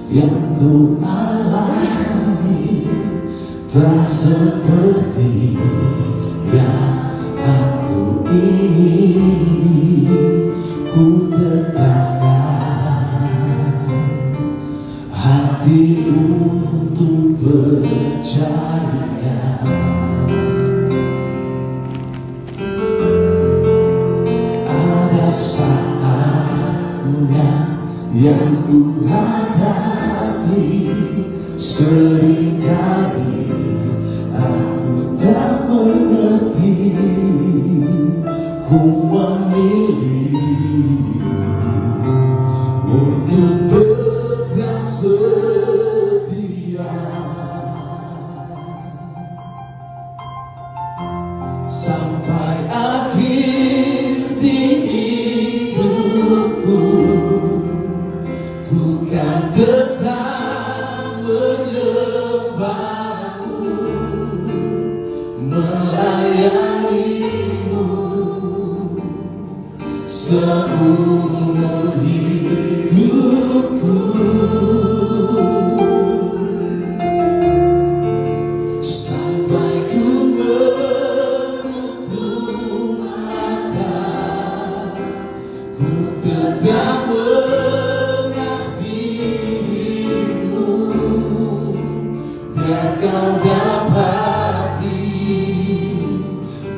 yang ku alami tak seperti yang aku ingini. Ku tegakkan hati untuk percaya. Ada saatnya yang ku hadapi, seringkali aku tak mengerti. Ku memilih untuk tetap setia sampai akhir di hidupku. Ku kan tetap menyembahmu, melayanimu seumur hidupku. Sampai ku menutup mata, ku tetap mengasihimu. Biar kau dapati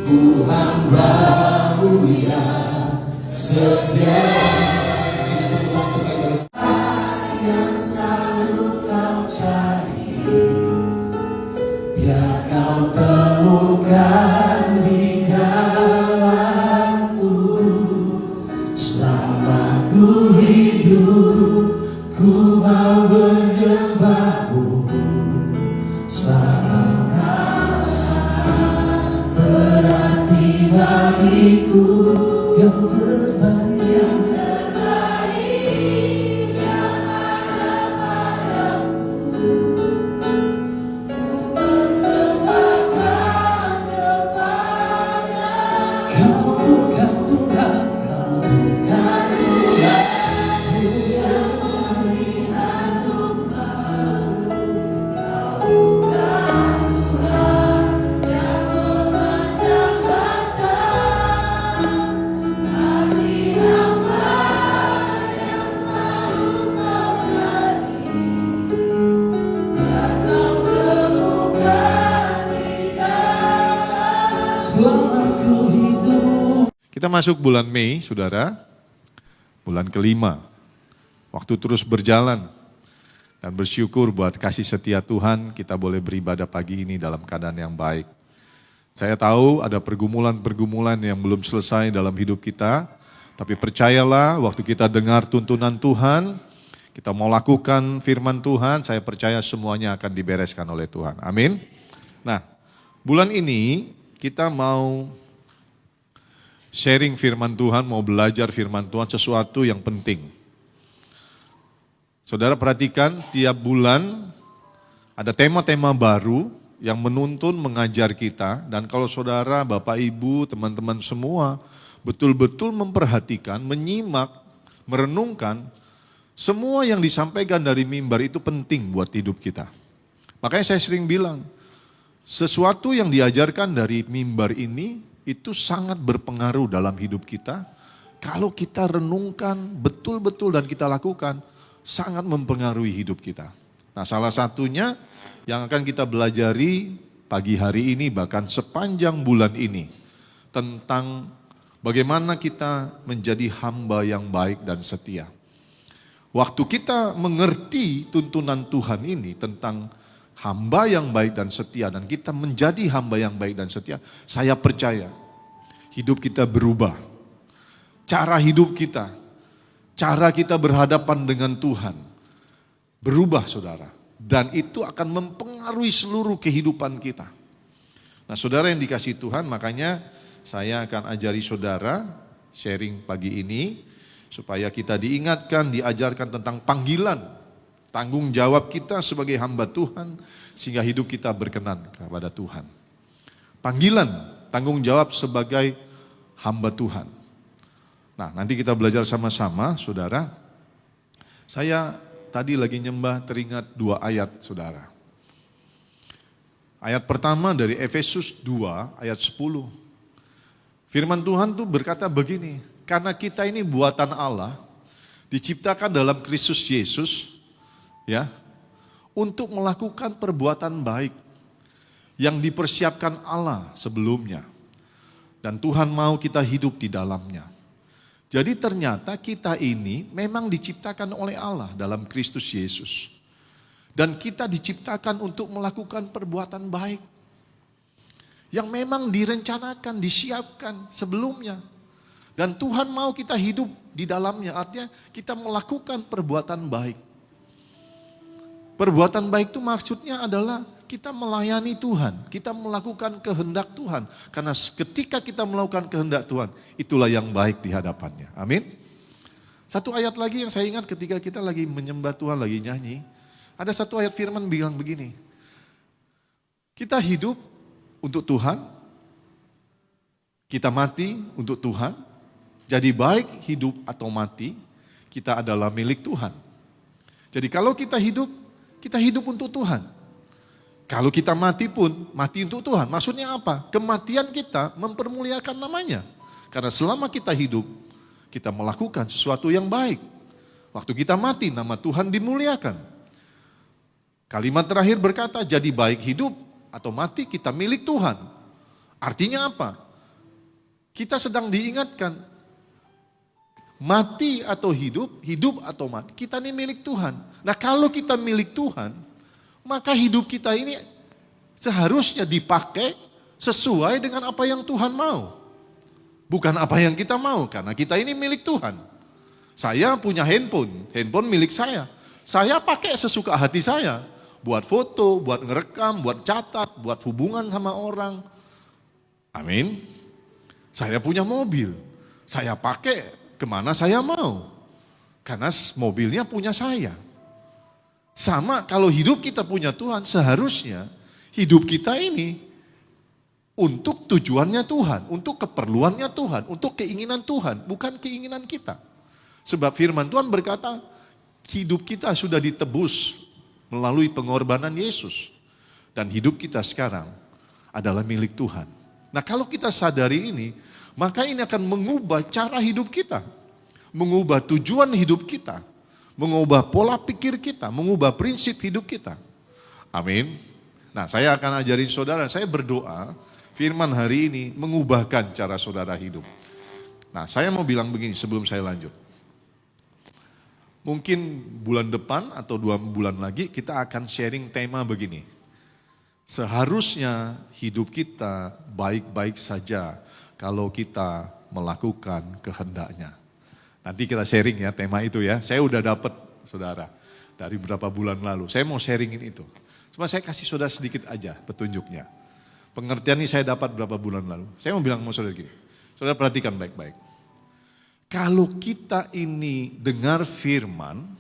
ku hamba-Mu yang setia, yang selalu kau cari. Biar kau temukan di dalamku. Selama ku hidup, ku mau menyembah-Mu. Selama kau sangat berarti bagiku. Yang terbaik, yang terbaik yang ada padaku, ku persembahkan kepada. Kau bukan Tuhan, kau bukan Tuhan yang melihat lupa. Kau bukan Tuhan yang memandang mata. Hati hamba yang selalu kau cari. Biar kau temukan di dalam selama ku hidup. Kita masuk bulan Mei, saudara, bulan kelima. Waktu terus berjalan dan bersyukur buat kasih setia Tuhan, kita boleh beribadah pagi ini dalam keadaan yang baik. Saya tahu ada pergumulan-pergumulan yang belum selesai dalam hidup kita, tapi percayalah waktu kita dengar tuntunan Tuhan, kita mau lakukan firman Tuhan, saya percaya semuanya akan dibereskan oleh Tuhan. Amin. Nah, bulan ini kita mau sharing firman Tuhan, mau belajar firman Tuhan, sesuatu yang penting. Saudara perhatikan, tiap bulan ada tema-tema baru yang menuntun mengajar kita. Dan kalau saudara, Bapak, Ibu, teman-teman semua betul-betul memperhatikan, menyimak, merenungkan, semua yang disampaikan dari mimbar itu penting buat hidup kita. Makanya saya sering bilang, sesuatu yang diajarkan dari mimbar ini itu sangat berpengaruh dalam hidup kita. Kalau kita renungkan betul-betul dan kita lakukan, sangat mempengaruhi hidup kita. Nah, salah satunya yang akan kita belajari pagi hari ini, bahkan sepanjang bulan ini, tentang bagaimana kita menjadi hamba yang baik dan setia. Waktu kita mengerti tuntunan Tuhan ini tentang hamba yang baik dan setia, dan kita menjadi hamba yang baik dan setia, saya percaya hidup kita berubah. Cara hidup kita, cara kita berhadapan dengan Tuhan berubah, saudara. Dan itu akan mempengaruhi seluruh kehidupan kita. Nah, saudara yang dikasihi Tuhan, makanya saya akan ajari saudara sharing pagi ini supaya kita diingatkan, diajarkan tentang panggilan, tanggung jawab kita sebagai hamba Tuhan sehingga hidup kita berkenan kepada Tuhan. Panggilan, tanggung jawab sebagai hamba Tuhan. Nah, nanti kita belajar sama-sama, saudara. Saya tadi lagi nyembah teringat 2 ayat saudara. Ayat pertama dari Efesus 2 ayat 10. Firman Tuhan tuh berkata begini, karena kita ini buatan Allah, diciptakan dalam Kristus Yesus, ya, untuk melakukan perbuatan baik yang dipersiapkan Allah sebelumnya. Dan Tuhan mau kita hidup di dalamnya. Jadi ternyata kita ini memang diciptakan oleh Allah dalam Kristus Yesus. Dan kita diciptakan untuk melakukan perbuatan baik. Yang memang direncanakan, disiapkan sebelumnya. Dan Tuhan mau kita hidup di dalamnya, artinya kita melakukan perbuatan baik. Perbuatan baik itu maksudnya adalah kita melayani Tuhan, kita melakukan kehendak Tuhan. Karena ketika kita melakukan kehendak Tuhan, itulah yang baik di hadapannya. Amin. Satu ayat lagi yang saya ingat ketika kita lagi menyembah Tuhan, lagi nyanyi. Ada satu ayat firman bilang begini, kita hidup untuk Tuhan, kita mati untuk Tuhan, jadi baik hidup atau mati, kita adalah milik Tuhan. Jadi kalau kita hidup untuk Tuhan. Kalau kita mati pun, mati untuk Tuhan. Maksudnya apa? Kematian kita mempermuliakan namanya. Karena selama kita hidup, kita melakukan sesuatu yang baik. Waktu kita mati, nama Tuhan dimuliakan. Kalimat terakhir berkata, jadi baik hidup atau mati kita milik Tuhan. Artinya apa? Kita sedang diingatkan, mati atau hidup atau mati, kita ini milik Tuhan. Nah kalau kita milik Tuhan, maka hidup kita ini seharusnya dipakai sesuai dengan apa yang Tuhan mau. Bukan apa yang kita mau, karena kita ini milik Tuhan. Saya punya handphone milik saya. Saya pakai sesuka hati saya. Buat foto, buat ngerekam, buat catat, buat hubungan sama orang. Amin. Saya punya mobil, saya pakai kemana saya mau. Karena mobilnya punya saya. Sama kalau hidup kita punya Tuhan, seharusnya hidup kita ini untuk tujuannya Tuhan, untuk keperluannya Tuhan, untuk keinginan Tuhan, bukan keinginan kita. Sebab firman Tuhan berkata, hidup kita sudah ditebus melalui pengorbanan Yesus. Dan hidup kita sekarang adalah milik Tuhan. Nah kalau kita sadari ini, maka ini akan mengubah cara hidup kita. Mengubah tujuan hidup kita. Mengubah pola pikir kita. Mengubah prinsip hidup kita. Amin. Nah saya akan ajarin saudara, saya berdoa firman hari ini mengubahkan cara saudara hidup. Nah saya mau bilang begini sebelum saya lanjut. Mungkin bulan depan atau 2 bulan lagi kita akan sharing tema begini. Seharusnya hidup kita baik-baik saja kalau kita melakukan kehendaknya. Nanti kita sharing ya tema itu ya. Saya udah dapat saudara dari beberapa bulan lalu. Saya mau sharingin itu. Cuma saya kasih saudara sedikit aja petunjuknya. Pengertian ini saya dapat beberapa bulan lalu. Saya mau bilang sama saudara gini. Saudara perhatikan baik-baik. Kalau kita ini dengar firman,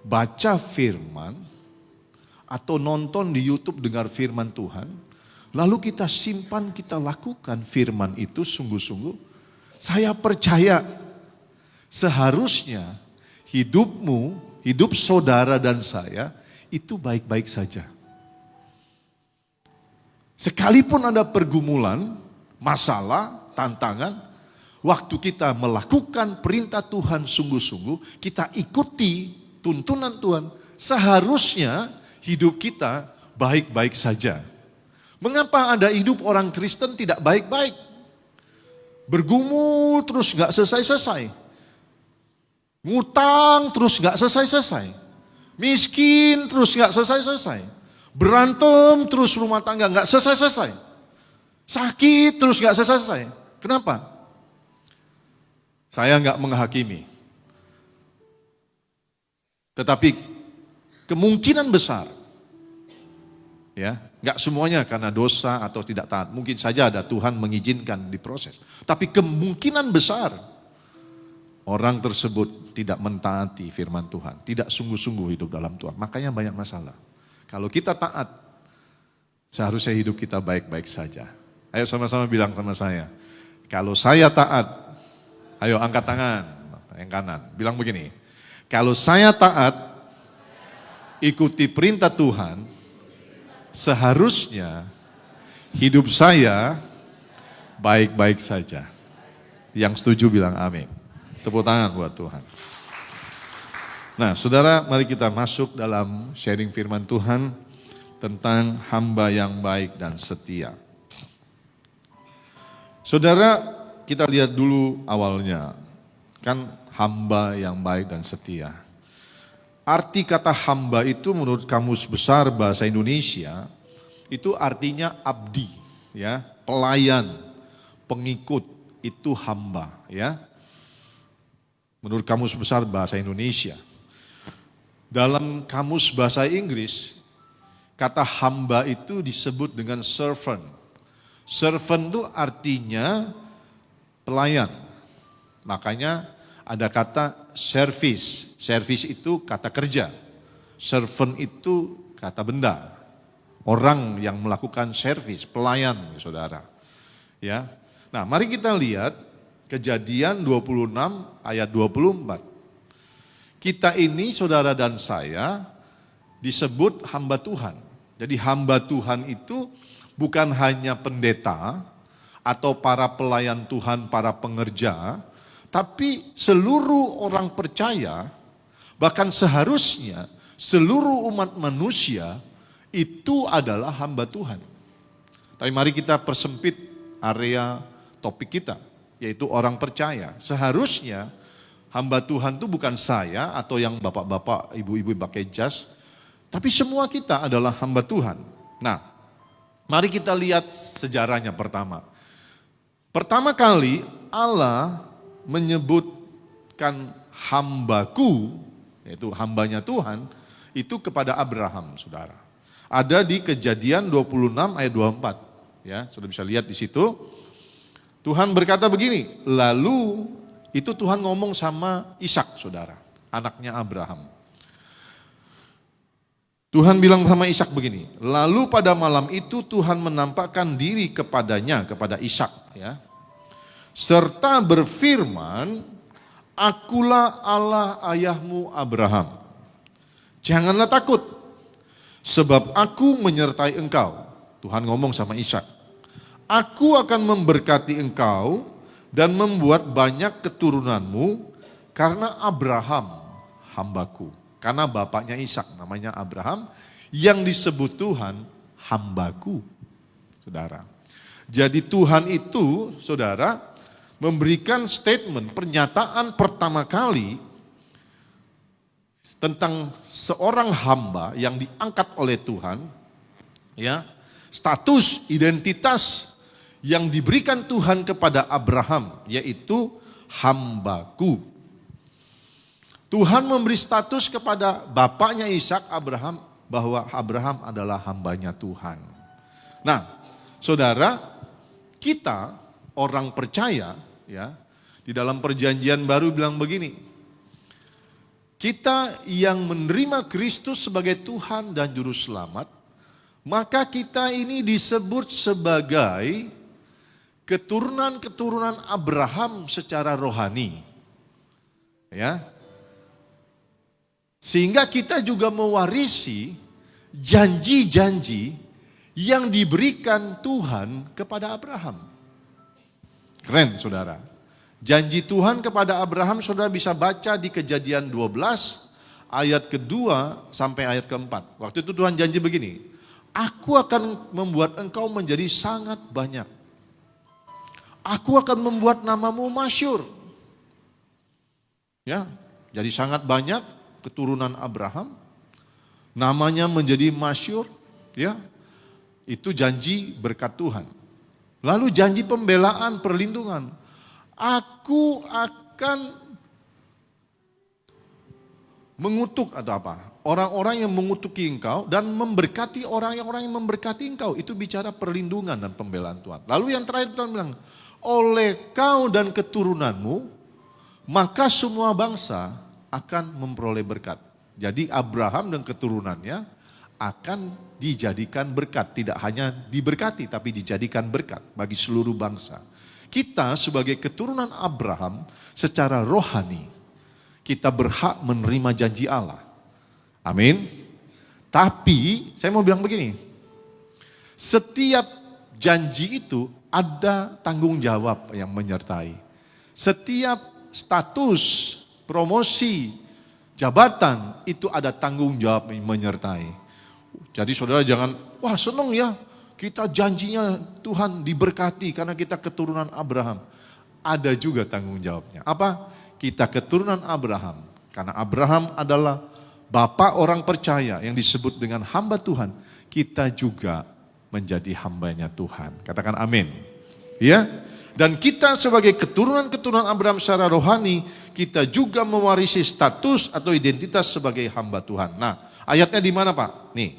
baca firman, atau nonton di YouTube dengar firman Tuhan, lalu kita simpan, kita lakukan firman itu sungguh-sungguh, saya percaya seharusnya hidupmu, hidup saudara dan saya, itu baik-baik saja. Sekalipun ada pergumulan, masalah, tantangan, waktu kita melakukan perintah Tuhan sungguh-sungguh, kita ikuti tuntunan Tuhan, seharusnya hidup kita baik-baik saja. Mengapa ada hidup orang Kristen tidak baik-baik? Bergumul terus gak selesai-selesai. Ngutang terus gak selesai-selesai. Miskin terus gak selesai-selesai. Berantem terus rumah tangga gak selesai-selesai. Sakit terus gak selesai-selesai. Kenapa? Saya enggak menghakimi. Tetapi kemungkinan besar, ya, enggak semuanya karena dosa atau tidak taat. Mungkin saja ada Tuhan mengizinkan diproses. Tapi kemungkinan besar orang tersebut tidak mentaati firman Tuhan, tidak sungguh-sungguh hidup dalam Tuhan. Makanya banyak masalah. Kalau kita taat, seharusnya hidup kita baik-baik saja. Ayo sama-sama bilang sama saya. Kalau saya taat, ayo angkat tangan, yang kanan. Bilang begini, kalau saya taat, ikuti perintah Tuhan, seharusnya hidup saya baik-baik saja. Yang setuju bilang amin. Tepuk tangan buat Tuhan. Nah, saudara, mari kita masuk dalam sharing firman Tuhan tentang hamba yang baik dan setia. Saudara, kita lihat dulu awalnya. Kan hamba yang baik dan setia. Arti kata hamba itu menurut Kamus Besar Bahasa Indonesia itu artinya abdi, ya, pelayan, pengikut, itu hamba, ya. Menurut Kamus Besar Bahasa Indonesia. Dalam Kamus Bahasa Inggris, kata hamba itu disebut dengan servant. Servant itu artinya pelayan. Makanya ada kata service. Service itu kata kerja. Servant itu kata benda. Orang yang melakukan service, pelayan, saudara. Ya. Nah, mari kita lihat Kejadian 26 ayat 24. Kita ini, saudara dan saya, disebut hamba Tuhan. Jadi hamba Tuhan itu bukan hanya pendeta atau para pelayan Tuhan, para pengerja, tapi seluruh orang percaya, bahkan seharusnya seluruh umat manusia itu adalah hamba Tuhan. Tapi mari kita persempit area topik kita, yaitu orang percaya. Seharusnya hamba Tuhan itu bukan saya atau yang bapak-bapak, ibu-ibu pakai jas, tapi semua kita adalah hamba Tuhan. Nah, mari kita lihat sejarahnya pertama. Pertama kali Allah menyebutkan hambaku, yaitu hambanya Tuhan, itu kepada Abraham, saudara. Ada di Kejadian 26 ayat 24. Ya, sudah bisa lihat di situ. Tuhan berkata begini, lalu itu Tuhan ngomong sama Ishak, saudara, anaknya Abraham. Tuhan bilang sama Ishak begini, lalu pada malam itu Tuhan menampakkan diri kepadanya, kepada Ishak, ya, serta berfirman, akulah Allah ayahmu Abraham. Janganlah takut, sebab aku menyertai engkau. Tuhan ngomong sama Ishak. Aku akan memberkati engkau dan membuat banyak keturunanmu karena Abraham hambaku. Karena bapaknya Ishak namanya Abraham yang disebut Tuhan hambaku. Saudara. Jadi Tuhan itu, saudara, memberikan statement, pernyataan pertama kali tentang seorang hamba yang diangkat oleh Tuhan, ya, status, identitas yang diberikan Tuhan kepada Abraham, yaitu hambaku. Tuhan memberi status kepada bapaknya Ishak, Abraham, bahwa Abraham adalah hambanya Tuhan. Nah, saudara, kita orang percaya, ya, di dalam perjanjian baru bilang begini, kita yang menerima Kristus sebagai Tuhan dan Juru Selamat, maka kita ini disebut sebagai keturunan-keturunan Abraham secara rohani. Ya. Sehingga kita juga mewarisi janji-janji yang diberikan Tuhan kepada Abraham. Keren, saudara. Janji Tuhan kepada Abraham, saudara bisa baca di Kejadian 12 ayat kedua sampai ayat keempat. Waktu itu Tuhan janji begini, aku akan membuat engkau menjadi sangat banyak. Aku akan membuat namamu masyhur. Ya, jadi sangat banyak keturunan Abraham. Namanya menjadi masyhur, ya. Itu janji berkat Tuhan. Lalu janji pembelaan, perlindungan. Aku akan mengutuk atau apa? Orang-orang yang mengutuki engkau dan memberkati orang-orang yang memberkati engkau. Itu bicara perlindungan dan pembelaan Tuhan. Lalu yang terakhir Tuhan bilang, oleh kau dan keturunanmu, maka semua bangsa akan memperoleh berkat. Jadi Abraham dan keturunannya akan dijadikan berkat. Tidak hanya diberkati, tapi dijadikan berkat bagi seluruh bangsa. Kita sebagai keturunan Abraham secara rohani, kita berhak menerima janji Allah. Amin. Tapi saya mau bilang begini, setiap janji itu ada tanggung jawab yang menyertai. Setiap status, promosi, jabatan itu ada tanggung jawab yang menyertai. Jadi saudara jangan, wah senang ya kita janjinya Tuhan diberkati karena kita keturunan Abraham. Ada juga tanggung jawabnya. Apa? Kita keturunan Abraham. Karena Abraham adalah bapak orang percaya yang disebut dengan hamba Tuhan. Kita juga menjadi hambanya Tuhan. Katakan amin. Ya. Dan kita sebagai keturunan-keturunan Abraham secara rohani, kita juga mewarisi status atau identitas sebagai hamba Tuhan. Nah, ayatnya di mana Pak? Nih.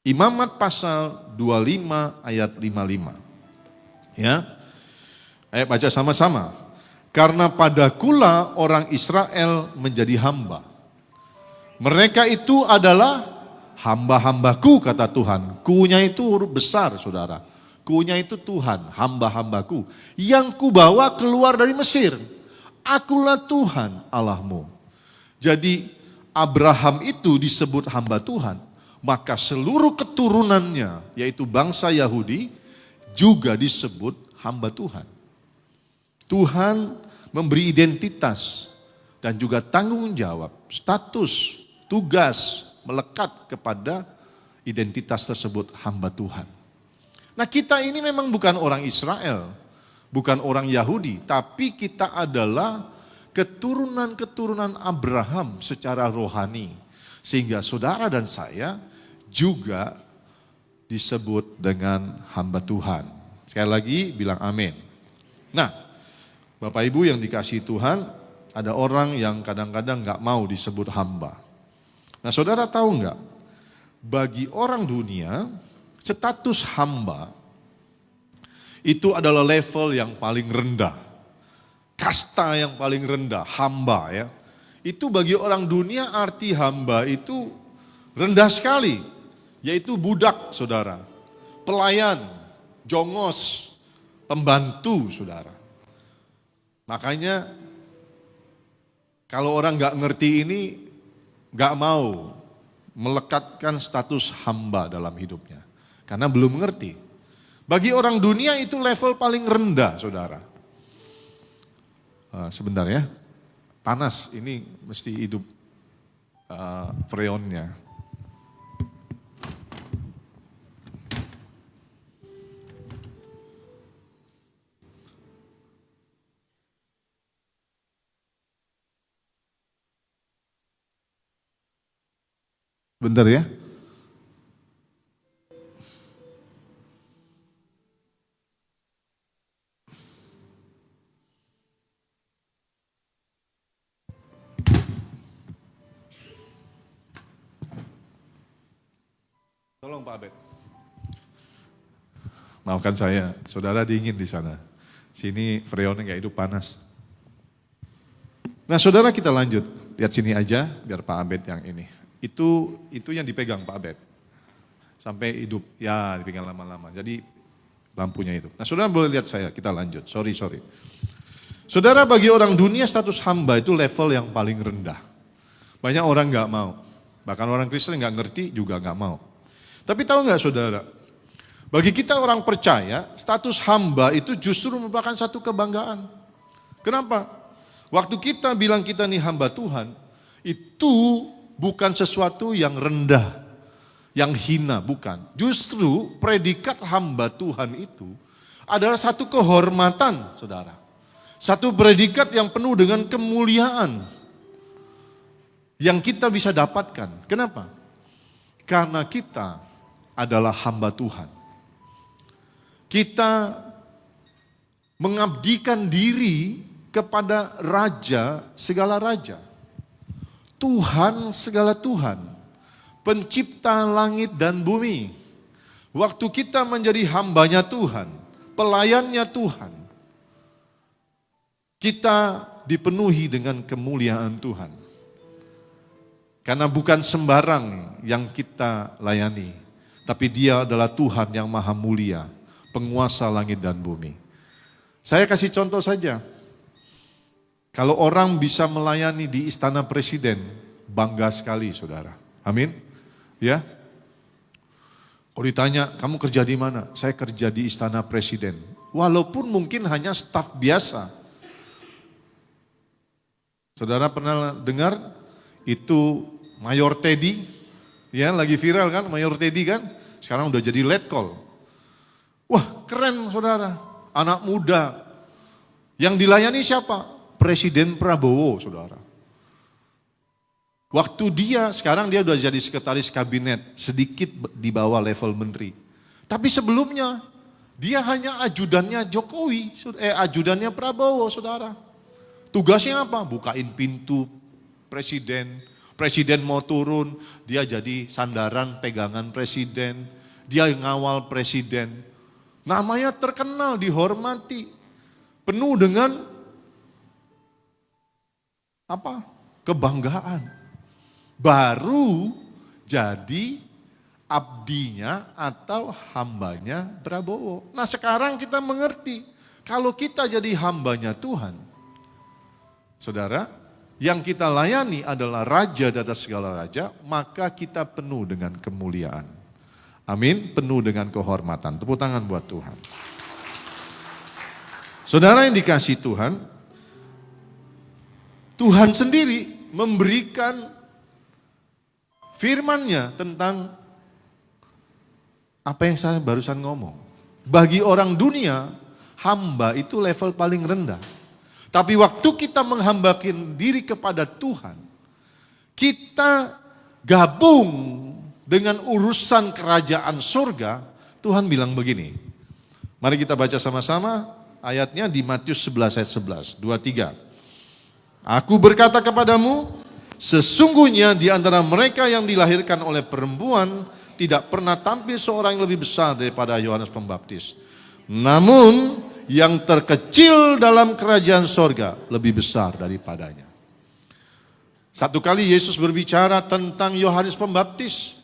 Imamat pasal 25 ayat 55. Ya. Ayo baca sama-sama. Karena padakulah orang Israel menjadi hamba. Mereka itu adalah hamba-hambaku kata Tuhan. Ku-nya itu huruf besar saudara. Ku-nya itu Tuhan, hamba-hambaku. Yang kubawa keluar dari Mesir. Akulah Tuhan Allahmu. Jadi Abraham itu disebut hamba Tuhan. Maka seluruh keturunannya yaitu bangsa Yahudi juga disebut hamba Tuhan. Tuhan memberi identitas dan juga tanggung jawab, status, tugas melekat kepada identitas tersebut hamba Tuhan. Nah kita ini memang bukan orang Israel, bukan orang Yahudi, tapi kita adalah keturunan-keturunan Abraham secara rohani. Sehingga saudara dan saya juga disebut dengan hamba Tuhan. Sekali lagi bilang amin. Nah, Bapak Ibu yang dikasihi Tuhan, ada orang yang kadang-kadang gak mau disebut hamba. Nah saudara tahu gak, bagi orang dunia, status hamba itu adalah level yang paling rendah. Kasta yang paling rendah, hamba ya. Itu bagi orang dunia arti hamba itu rendah sekali. Yaitu budak saudara, pelayan, jongos, pembantu saudara. Makanya kalau orang gak ngerti ini gak mau melekatkan status hamba dalam hidupnya. Karena belum mengerti. Bagi orang dunia itu level paling rendah saudara. Sebentar ya, panas ini mesti hidup freonnya. Bentar ya. Tolong Pak Abed. Maafkan saya, saudara dingin di sana. Sini freonnya nggak hidup panas. Nah saudara kita lanjut. Lihat sini aja biar Pak Abed yang ini. Itu yang dipegang Pak Abed. Sampai hidup, ya dipegang lama-lama. Jadi lampunya itu. Nah saudara boleh lihat saya, kita lanjut. Sorry. Saudara bagi orang dunia status hamba itu level yang paling rendah. Banyak orang gak mau. Bahkan orang Kristen gak ngerti juga gak mau. Tapi tahu gak saudara? Bagi kita orang percaya, status hamba itu justru merupakan satu kebanggaan. Kenapa? Waktu kita bilang kita nih hamba Tuhan, itu bukan sesuatu yang rendah, yang hina, bukan. Justru predikat hamba Tuhan itu adalah satu kehormatan, saudara. Satu predikat yang penuh dengan kemuliaan yang kita bisa dapatkan. Kenapa? Karena kita adalah hamba Tuhan. Kita mengabdikan diri kepada Raja segala raja. Tuhan segala Tuhan, pencipta langit dan bumi. Waktu kita menjadi hambanya Tuhan, pelayannya Tuhan, kita dipenuhi dengan kemuliaan Tuhan. Karena bukan sembarang yang kita layani, tapi Dia adalah Tuhan yang maha mulia, penguasa langit dan bumi. Saya kasih contoh saja. Kalau orang bisa melayani di istana presiden, bangga sekali saudara. Amin. Ya. Kalau ditanya, kamu kerja di mana? Saya kerja di Istana Presiden. Walaupun mungkin hanya staf biasa. Saudara pernah dengar itu Mayor Teddy? Ya, lagi viral kan Mayor Teddy kan? Sekarang udah jadi letkol. Wah, keren saudara. Anak muda. Yang dilayani siapa? Presiden Prabowo, saudara. Waktu dia, sekarang dia udah jadi sekretaris kabinet, sedikit di bawah level menteri. Tapi sebelumnya, dia hanya ajudannya Jokowi, ajudannya Prabowo, saudara. Tugasnya apa? Bukain pintu presiden. Presiden mau turun, dia jadi sandaran pegangan presiden. Dia ngawal presiden. Namanya terkenal, dihormati. Penuh dengan apa? Kebanggaan. Baru jadi abdinya atau hambanya Prabowo. Nah sekarang kita mengerti, kalau kita jadi hambanya Tuhan, saudara, yang kita layani adalah raja di atas segala raja, maka kita penuh dengan kemuliaan. Amin, penuh dengan kehormatan. Tepuk tangan buat Tuhan. Saudara yang dikasihi Tuhan, Tuhan sendiri memberikan firman-Nya tentang apa yang saya barusan ngomong. Bagi orang dunia, hamba itu level paling rendah. Tapi waktu kita menghambakan diri kepada Tuhan, kita gabung dengan urusan kerajaan surga, Tuhan bilang begini. Mari kita baca sama-sama ayatnya di Matius 11 ayat 11, 2-3. Aku berkata kepadamu, sesungguhnya di antara mereka yang dilahirkan oleh perempuan tidak pernah tampil seorang yang lebih besar daripada Yohanes Pembaptis. Namun yang terkecil dalam kerajaan sorga lebih besar daripadanya. Satu kali Yesus berbicara tentang Yohanes Pembaptis.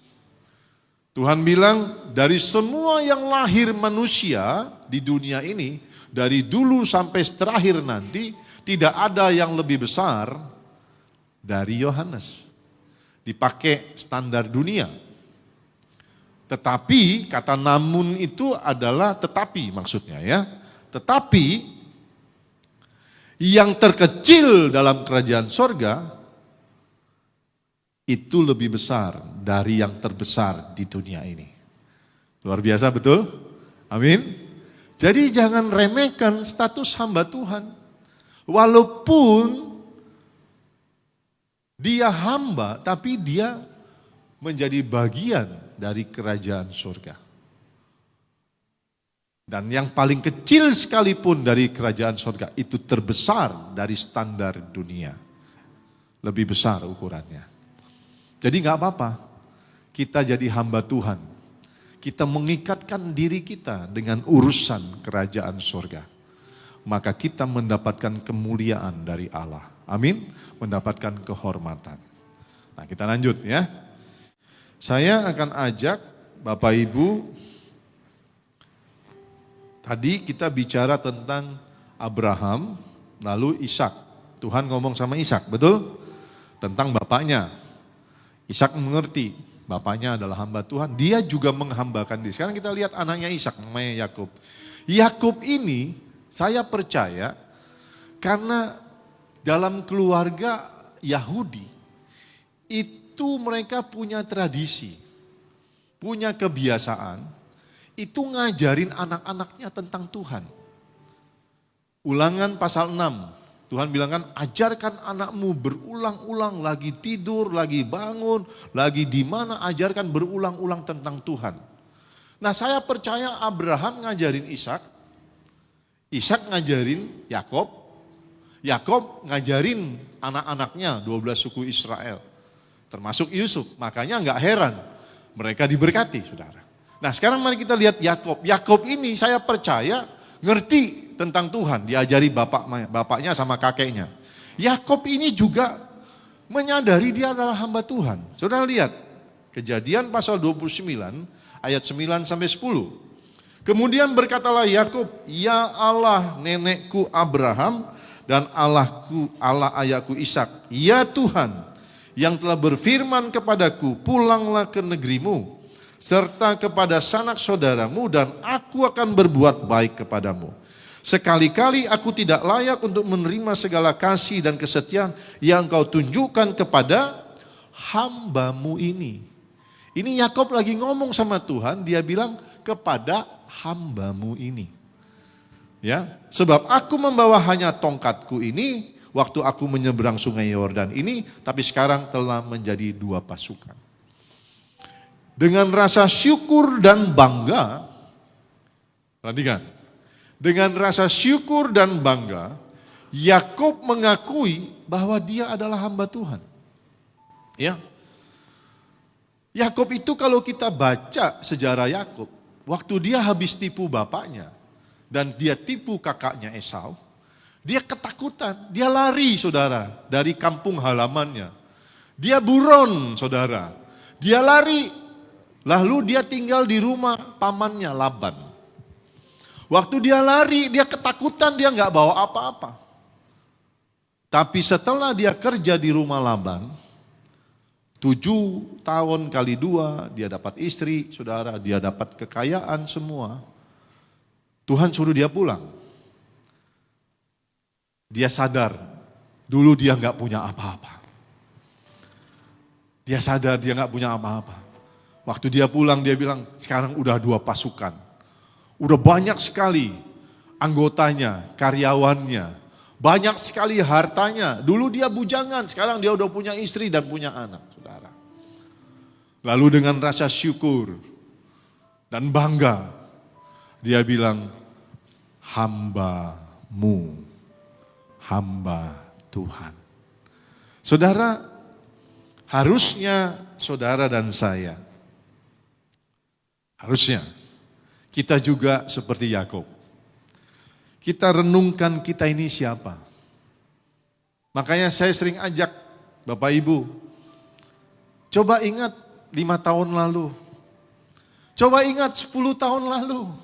Tuhan bilang dari semua yang lahir manusia di dunia ini, dari dulu sampai terakhir nanti, tidak ada yang lebih besar dari Yohanes. Dipakai standar dunia. Tetapi, kata namun itu adalah tetapi maksudnya ya. Tetapi, yang terkecil dalam kerajaan sorga, itu lebih besar dari yang terbesar di dunia ini. Luar biasa betul? Amin. Jadi jangan remehkan status hamba Tuhan. Walaupun dia hamba, tapi dia menjadi bagian dari kerajaan surga. Dan yang paling kecil sekalipun dari kerajaan surga, itu terbesar dari standar dunia. Lebih besar ukurannya. Jadi gak apa-apa, kita jadi hamba Tuhan. Kita mengikatkan diri kita dengan urusan kerajaan surga. Maka kita mendapatkan kemuliaan dari Allah. Amin, mendapatkan kehormatan. Nah kita lanjut ya. Saya akan ajak Bapak Ibu, tadi kita bicara tentang Abraham, lalu Ishak. Tuhan ngomong sama Ishak, betul? Tentang bapaknya. Ishak mengerti, bapaknya adalah hamba Tuhan, dia juga menghambakan diri. Sekarang kita lihat anaknya Ishak, namanya Yakub. Yakub ini saya percaya karena dalam keluarga Yahudi itu mereka punya tradisi, punya kebiasaan, itu ngajarin anak-anaknya tentang Tuhan. Ulangan pasal 6. Tuhan bilang kan, ajarkan anakmu berulang-ulang, lagi tidur, lagi bangun, lagi di mana, ajarkan berulang-ulang tentang Tuhan. Nah saya percaya Abraham ngajarin Ishak, Ishak ngajarin Yakob, Yakob ngajarin anak-anaknya 12 suku Israel, termasuk Yusuf. Makanya nggak heran mereka diberkati, saudara. Nah sekarang mari kita lihat Yakob. Yakob ini saya percaya ngerti tentang Tuhan, diajari bapaknya sama kakeknya. Yakob ini juga menyadari dia adalah hamba Tuhan. Saudara lihat, Kejadian pasal 29 ayat 9 sampai 10. Kemudian berkatalah Yakub, ya Allah nenekku Abraham dan Allah ayahku Ishak, ya Tuhan yang telah berfirman kepadaku, pulanglah ke negerimu, serta kepada sanak saudaramu, dan aku akan berbuat baik kepadamu. Sekali-kali aku tidak layak untuk menerima segala kasih dan kesetiaan yang kau tunjukkan kepada hambamu ini. Ini Yakub lagi ngomong sama Tuhan, dia bilang kepada hambamu ini. Ya, sebab aku membawa hanya tongkatku ini waktu aku menyeberang sungai Yordan ini, tapi sekarang telah menjadi 2 pasukan. Dengan rasa syukur dan bangga, perhatikan, dengan rasa syukur dan bangga, Yakub mengakui bahwa dia adalah hamba Tuhan. Ya, Yakub itu kalau kita baca sejarah Yakub, waktu dia habis tipu bapaknya dan dia tipu kakaknya Esau, dia ketakutan, dia lari saudara dari kampung halamannya. Dia buron saudara, dia lari, lalu dia tinggal di rumah pamannya Laban. Waktu dia lari, dia ketakutan, dia nggak bawa apa-apa. Tapi setelah dia kerja di rumah Laban, 7 tahun kali 2, dia dapat istri, saudara, dia dapat kekayaan semua. Tuhan suruh dia pulang. Dia sadar, dulu dia nggak punya apa-apa. Dia sadar dia nggak punya apa-apa. Waktu dia pulang dia bilang, sekarang udah 2 pasukan. Udah banyak sekali anggotanya, karyawannya. Banyak sekali hartanya. Dulu dia bujangan, sekarang dia udah punya istri dan punya anak, saudara. Lalu dengan rasa syukur dan bangga, dia bilang, hambamu, hamba Tuhan. Saudara, harusnya saudara dan saya, harusnya kita juga seperti Yakub. Kita renungkan kita ini siapa. Makanya saya sering ajak Bapak Ibu, coba ingat 5 tahun lalu. Coba ingat 10 tahun lalu.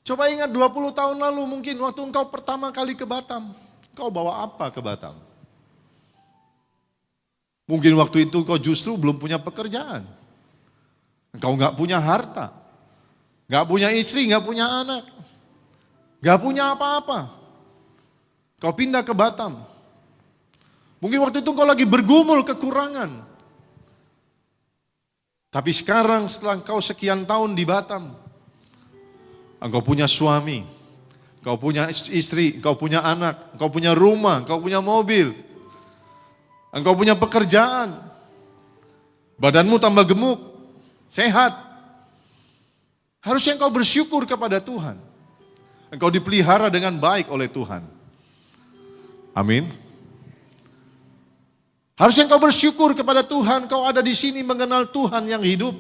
Coba ingat 20 tahun lalu mungkin waktu engkau pertama kali ke Batam. Engkau bawa apa ke Batam? Mungkin waktu itu engkau justru belum punya pekerjaan. Engkau nggak punya harta. Nggak punya istri, nggak punya anak. Nggak punya apa-apa. Kau pindah ke Batam. Mungkin waktu itu engkau lagi bergumul kekurangan. Tapi sekarang setelah engkau sekian tahun di Batam, engkau punya suami, engkau punya istri, engkau punya anak, engkau punya rumah, engkau punya mobil, engkau punya pekerjaan, badanmu tambah gemuk, sehat. Harusnya engkau bersyukur kepada Tuhan. Engkau dipelihara dengan baik oleh Tuhan. Amin. Harusnya engkau bersyukur kepada Tuhan, engkau ada di sini mengenal Tuhan yang hidup,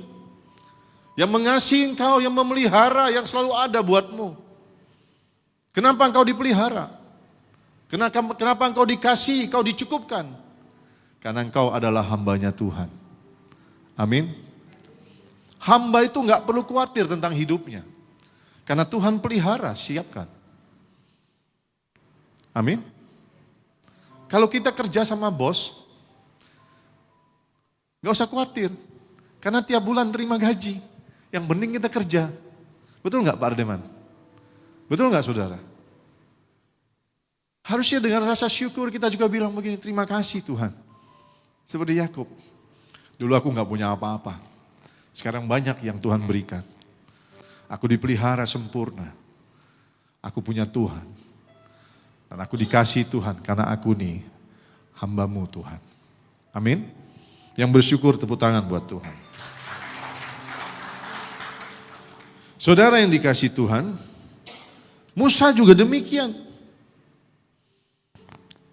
yang mengasihi engkau, yang memelihara, yang selalu ada buatmu. Kenapa engkau dipelihara? Kenapa engkau dikasihi, engkau dicukupkan? Karena engkau adalah hambanya Tuhan. Amin. Hamba itu enggak perlu khawatir tentang hidupnya. Karena Tuhan pelihara, siapkan. Amin. Kalau kita kerja sama bos, enggak usah khawatir. Karena tiap bulan terima gaji. Yang penting kita kerja. Betul enggak Pak Ardeman? Betul enggak saudara? Harusnya dengan rasa syukur kita juga bilang begini, terima kasih Tuhan. Seperti Yakub. Dulu aku enggak punya apa-apa. Sekarang banyak yang Tuhan berikan. Aku dipelihara sempurna. Aku punya Tuhan. Dan aku dikasih Tuhan karena aku nih hambamu Tuhan. Amin. Yang bersyukur tepuk tangan buat Tuhan. Saudara yang dikasih Tuhan, Musa juga demikian.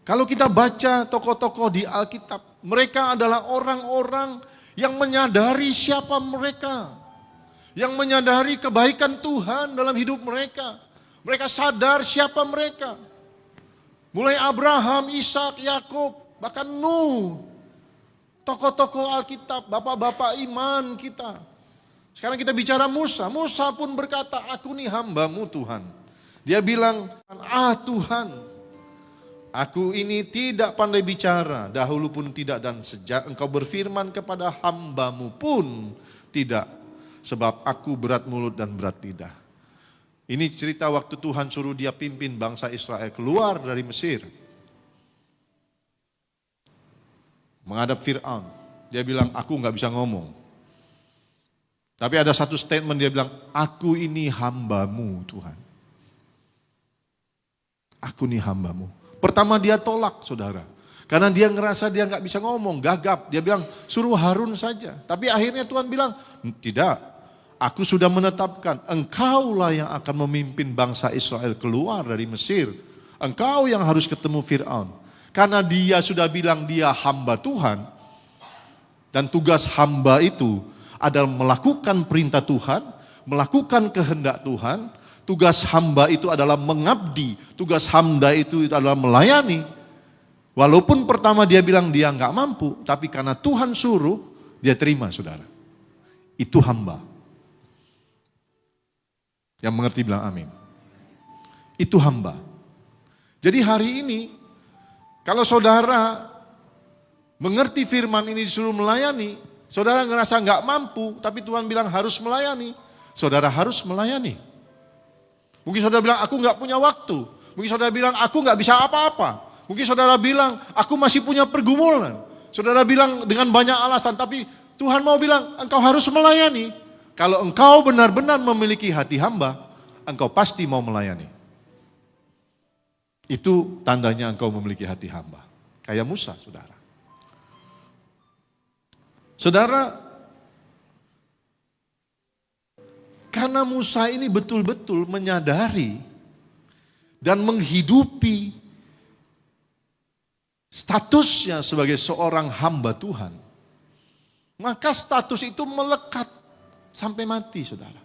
Kalau kita baca tokoh-tokoh di Alkitab, mereka adalah orang-orang yang menyadari siapa mereka. Yang menyadari kebaikan Tuhan dalam hidup mereka. Mereka sadar siapa mereka. Mulai Abraham, Ishak, Yakub, bahkan Nuh. Tokoh-tokoh Alkitab, bapak-bapak iman kita. Sekarang kita bicara Musa. Musa pun berkata, aku nih hambamu Tuhan. Dia bilang, Tuhan, Aku ini tidak pandai bicara, dahulu pun tidak, dan sejak engkau berfirman kepada hambamu pun tidak, sebab aku berat mulut dan berat lidah. Ini cerita waktu Tuhan suruh dia pimpin bangsa Israel keluar dari Mesir. Menghadap Fir'aun, dia bilang, aku gak bisa ngomong. Tapi ada satu statement dia bilang, aku ini hambamu Tuhan. Aku ini hambamu. Pertama dia tolak, saudara. Karena dia ngerasa dia nggak bisa ngomong, gagap. Dia bilang, suruh Harun saja. Tapi akhirnya Tuhan bilang, tidak. Aku sudah menetapkan, engkaulah yang akan memimpin bangsa Israel keluar dari Mesir. Engkau yang harus ketemu Fir'aun. Karena dia sudah bilang dia hamba Tuhan. Dan tugas hamba itu adalah melakukan perintah Tuhan, melakukan kehendak Tuhan. Tugas hamba itu adalah mengabdi. Tugas hamba itu adalah melayani. Walaupun pertama dia bilang dia nggak mampu, tapi karena Tuhan suruh, dia terima, saudara. Itu hamba. Yang mengerti bilang amin. Itu hamba. Jadi hari ini, kalau saudara mengerti firman ini disuruh melayani, saudara ngerasa nggak mampu, tapi Tuhan bilang harus melayani, saudara harus melayani. Mungkin saudara bilang, aku nggak punya waktu. Mungkin saudara bilang, aku nggak bisa apa-apa. Mungkin saudara bilang, aku masih punya pergumulan. Saudara bilang dengan banyak alasan, tapi Tuhan mau bilang, engkau harus melayani. Kalau engkau benar-benar memiliki hati hamba, engkau pasti mau melayani. Itu tandanya engkau memiliki hati hamba. Kayak Musa, saudara. Saudara, karena Musa ini betul-betul menyadari dan menghidupi statusnya sebagai seorang hamba Tuhan, maka status itu melekat sampai mati, saudara.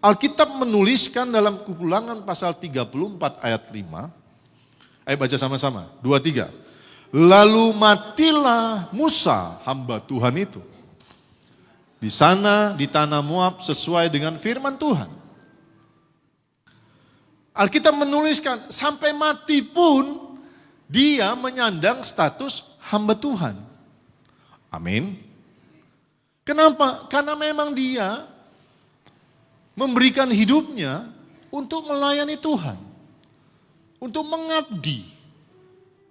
Alkitab menuliskan dalam Ulangan pasal 34 ayat 5, ayo baca sama-sama, 2, 3. Lalu matilah Musa, hamba Tuhan itu, di sana di tanah Moab sesuai dengan firman Tuhan. Alkitab menuliskan sampai mati pun dia menyandang status hamba Tuhan. Amin. Kenapa? Karena memang dia memberikan hidupnya untuk melayani Tuhan. Untuk mengabdi.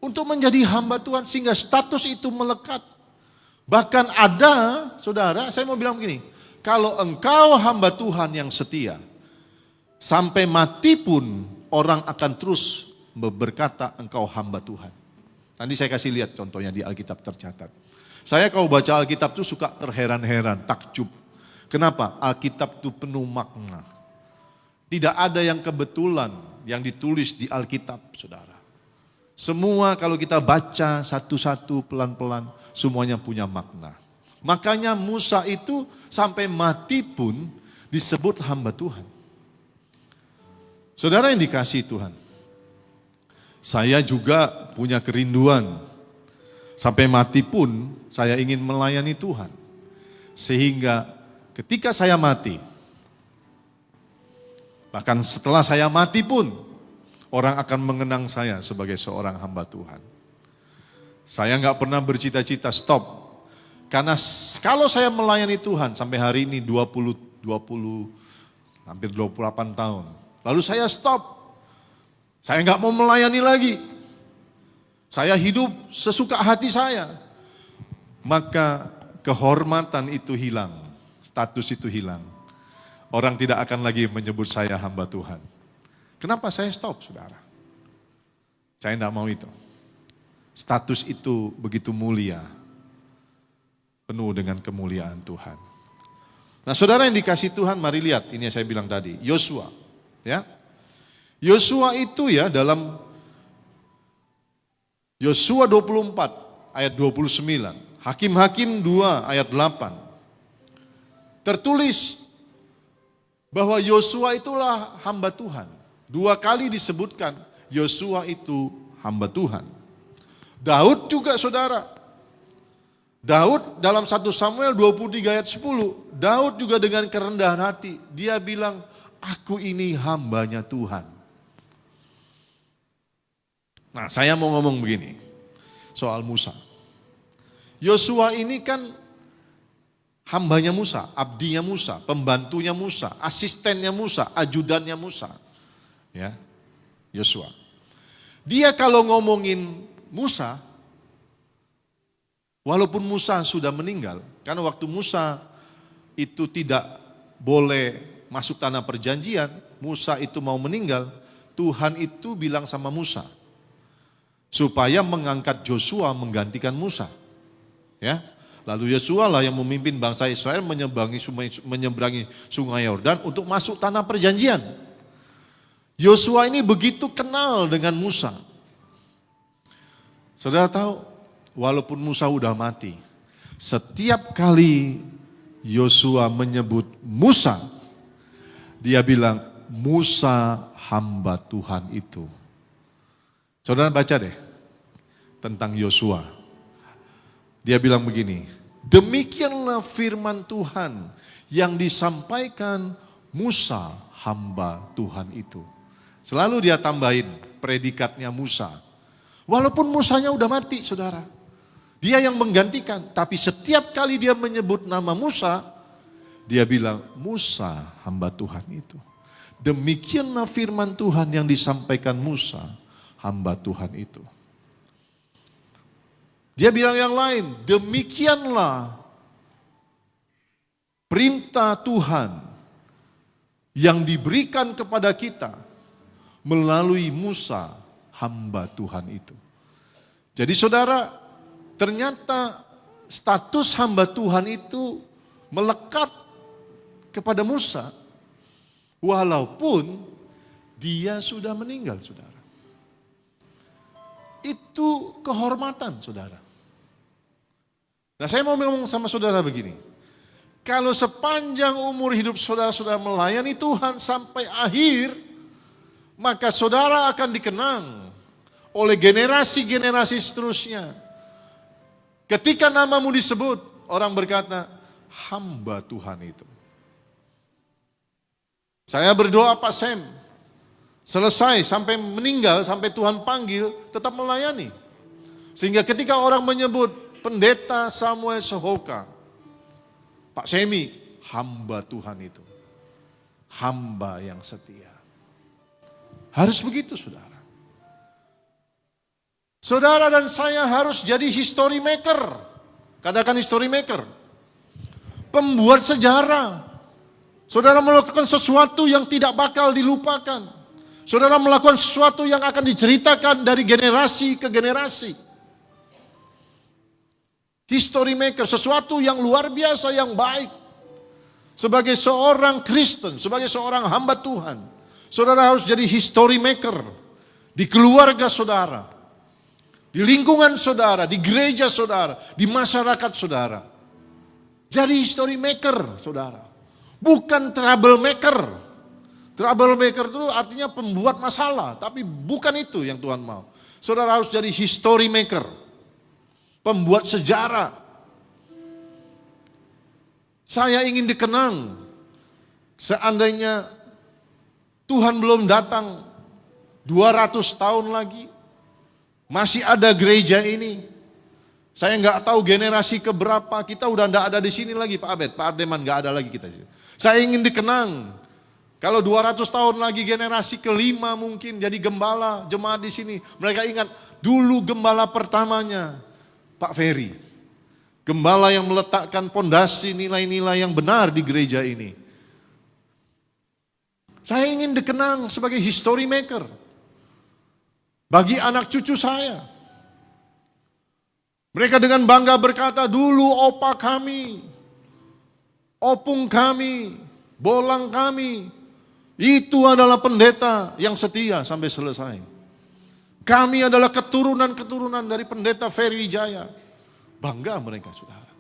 Untuk menjadi hamba Tuhan sehingga status itu melekat. Bahkan ada, saudara, saya mau bilang begini, kalau engkau hamba Tuhan yang setia, sampai mati pun orang akan terus berkata engkau hamba Tuhan. Nanti saya kasih lihat contohnya di Alkitab tercatat. Saya kalau baca Alkitab itu suka terheran-heran, takjub. Kenapa? Alkitab itu penuh makna. Tidak ada yang kebetulan yang ditulis di Alkitab, saudara. Semua kalau kita baca satu-satu pelan-pelan, semuanya punya makna. Makanya Musa itu sampai mati pun disebut hamba Tuhan. Saudara yang dikasihi Tuhan, saya juga punya kerinduan. Sampai mati pun saya ingin melayani Tuhan. Sehingga ketika saya mati, bahkan setelah saya mati pun, orang akan mengenang saya sebagai seorang hamba Tuhan. Saya nggak pernah bercita-cita stop. Karena kalau saya melayani Tuhan sampai hari ini 20, hampir 28 tahun. Lalu saya stop. Saya nggak mau melayani lagi. Saya hidup sesuka hati saya. Maka kehormatan itu hilang. Status itu hilang. Orang tidak akan lagi menyebut saya hamba Tuhan. Kenapa saya stop, saudara? Saya tidak mau itu. Status itu begitu mulia. Penuh dengan kemuliaan Tuhan. Nah, saudara yang dikasih Tuhan, mari lihat. Ini yang saya bilang tadi. Yosua. Ya. Yosua itu ya dalam Yosua 24 ayat 29. Hakim-Hakim 2 ayat 8. Tertulis bahwa Yosua itulah hamba Tuhan. 2 kali disebutkan Yosua itu hamba Tuhan. Daud juga, saudara. Daud dalam 1 Samuel 23 ayat 10. Daud juga dengan kerendahan hati. Dia bilang, aku ini hambanya Tuhan. Nah, saya mau ngomong begini soal Musa. Yosua ini kan hambanya Musa, abdinya Musa, pembantunya Musa, asistennya Musa, ajudannya Musa. Ya, Yosua. Dia kalau ngomongin Musa, walaupun Musa sudah meninggal, karena waktu Musa itu tidak boleh masuk tanah perjanjian, Musa itu mau meninggal, Tuhan itu bilang sama Musa, supaya mengangkat Yosua menggantikan Musa. Ya, lalu Yosua lah yang memimpin bangsa Israel menyeberangi sungai Yordan untuk masuk tanah perjanjian. Yosua ini begitu kenal dengan Musa. Saudara tahu, walaupun Musa udah mati, setiap kali Yosua menyebut Musa, dia bilang, Musa hamba Tuhan itu. Saudara baca deh tentang Yosua. Dia bilang begini, demikianlah firman Tuhan yang disampaikan Musa hamba Tuhan itu. Selalu dia tambahin predikatnya Musa. Walaupun Musanya udah mati, saudara. Dia yang menggantikan, tapi setiap kali dia menyebut nama Musa, dia bilang, Musa hamba Tuhan itu. Demikianlah firman Tuhan yang disampaikan Musa hamba Tuhan itu. Dia bilang yang lain, demikianlah perintah Tuhan yang diberikan kepada kita melalui Musa hamba Tuhan itu. Jadi saudara, ternyata status hamba Tuhan itu melekat kepada Musa walaupun dia sudah meninggal, saudara. Itu kehormatan, saudara. Nah, saya mau ngomong sama saudara begini. Kalau sepanjang umur hidup saudara melayani Tuhan sampai akhir, maka saudara akan dikenang oleh generasi-generasi seterusnya. Ketika namamu disebut, orang berkata, hamba Tuhan itu. Saya berdoa Pak Sam, selesai sampai meninggal, sampai Tuhan panggil, tetap melayani. Sehingga ketika orang menyebut Pendeta Samuel Sohoka, Pak Semi, hamba Tuhan itu. Hamba yang setia. Harus begitu, saudara. Saudara dan saya harus jadi history maker. Katakan history maker. Pembuat sejarah. Saudara melakukan sesuatu yang tidak bakal dilupakan. Saudara melakukan sesuatu yang akan diceritakan dari generasi ke generasi. History maker, sesuatu yang luar biasa, yang baik. Sebagai seorang Kristen, sebagai seorang hamba Tuhan, saudara harus jadi history maker. Di keluarga saudara, di lingkungan saudara, di gereja saudara, di masyarakat saudara. Jadi history maker, saudara. Bukan trouble maker. Trouble maker itu artinya pembuat masalah, tapi bukan itu yang Tuhan mau. Saudara harus jadi history maker. Pembuat sejarah. Saya ingin dikenang. Seandainya Tuhan belum datang 200 tahun lagi, masih ada gereja ini. Saya nggak tahu generasi keberapa, kita udah nggak ada di sini lagi Pak Abed, Pak Ardeman nggak ada lagi kita. Saya ingin dikenang. Kalau 200 tahun lagi generasi kelima mungkin jadi gembala jemaat di sini. Mereka ingat dulu gembala pertamanya Pak Ferry. Gembala yang meletakkan pondasi nilai-nilai yang benar di gereja ini. Saya ingin dikenang sebagai history maker. Bagi anak cucu saya. Mereka dengan bangga berkata, dulu opa kami, opung kami, bolang kami, itu adalah pendeta yang setia sampai selesai. Kami adalah keturunan-keturunan dari pendeta Ferry Wijaya. Bangga mereka, saudara.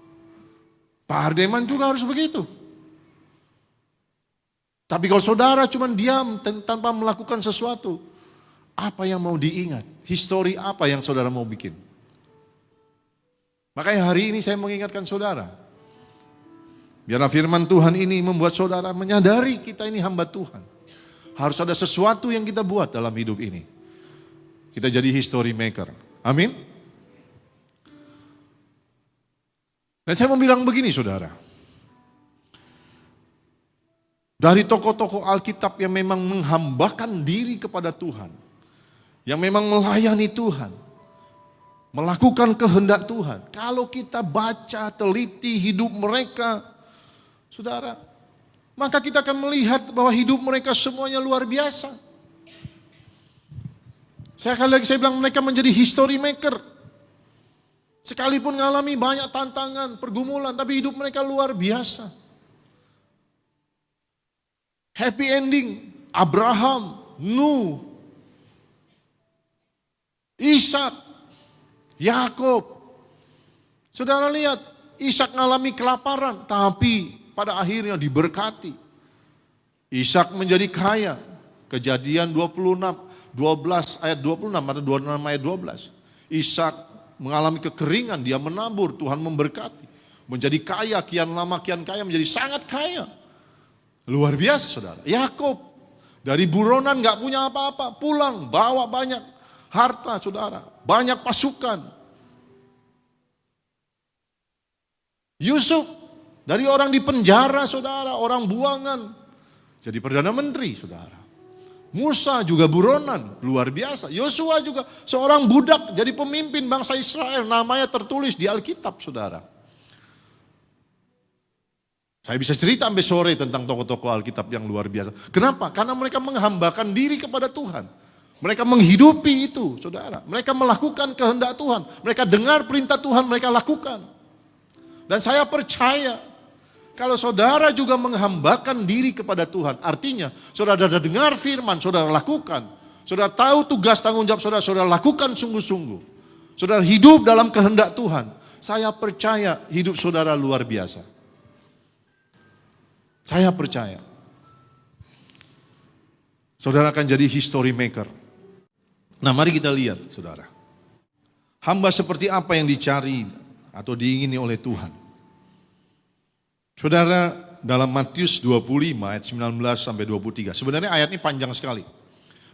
Pak Ardeman juga harus begitu. Tapi kalau saudara cuma diam tanpa melakukan sesuatu, apa yang mau diingat? Histori apa yang saudara mau bikin? Makanya hari ini saya mengingatkan saudara. Biarlah firman Tuhan ini membuat saudara menyadari kita ini hamba Tuhan. Harus ada sesuatu yang kita buat dalam hidup ini. kita jadi history maker. Amin. Dan saya mau bilang begini saudara. Dari tokoh-tokoh Alkitab yang memang menghambakan diri kepada Tuhan. Yang memang melayani Tuhan. Melakukan kehendak Tuhan. Kalau kita baca, teliti hidup mereka, saudara, maka kita akan melihat bahwa hidup mereka semuanya luar biasa. Sekali lagi saya bilang mereka menjadi history maker. Sekalipun mengalami banyak tantangan, pergumulan, tapi hidup mereka luar biasa. Happy ending, Abraham, Nuh, Ishak, Yakub. Saudara lihat, Ishak mengalami kelaparan, tapi pada akhirnya diberkati. Ishak menjadi kaya. Kejadian 12 ayat 26 atau 26 ayat 12. Ishak mengalami kekeringan, dia menabur, Tuhan memberkati. Menjadi kaya, kian lama kian kaya, menjadi sangat kaya. Luar biasa saudara. Yakub dari buronan gak punya apa-apa, pulang bawa banyak harta saudara, banyak pasukan. Yusuf dari orang di penjara saudara, orang buangan, jadi perdana menteri saudara. Musa juga buronan, luar biasa. Yosua juga seorang budak jadi pemimpin bangsa Israel, namanya tertulis di Alkitab saudara. Saya bisa cerita sampai sore tentang tokoh-tokoh Alkitab yang luar biasa. Kenapa? Karena mereka menghambakan diri kepada Tuhan. Mereka menghidupi itu, saudara. Mereka melakukan kehendak Tuhan. Mereka dengar perintah Tuhan, mereka lakukan. Dan saya percaya, kalau saudara juga menghambakan diri kepada Tuhan, artinya saudara dengar firman, saudara lakukan. Saudara tahu tugas tanggung jawab saudara, saudara lakukan sungguh-sungguh. Saudara hidup dalam kehendak Tuhan. Saya percaya hidup saudara luar biasa. Saya percaya. Saudara akan jadi history maker. Nah mari kita lihat saudara. Hamba seperti apa yang dicari atau diingini oleh Tuhan. Saudara dalam Matius 25 ayat 19 sampai 23. Sebenarnya ayat ini panjang sekali.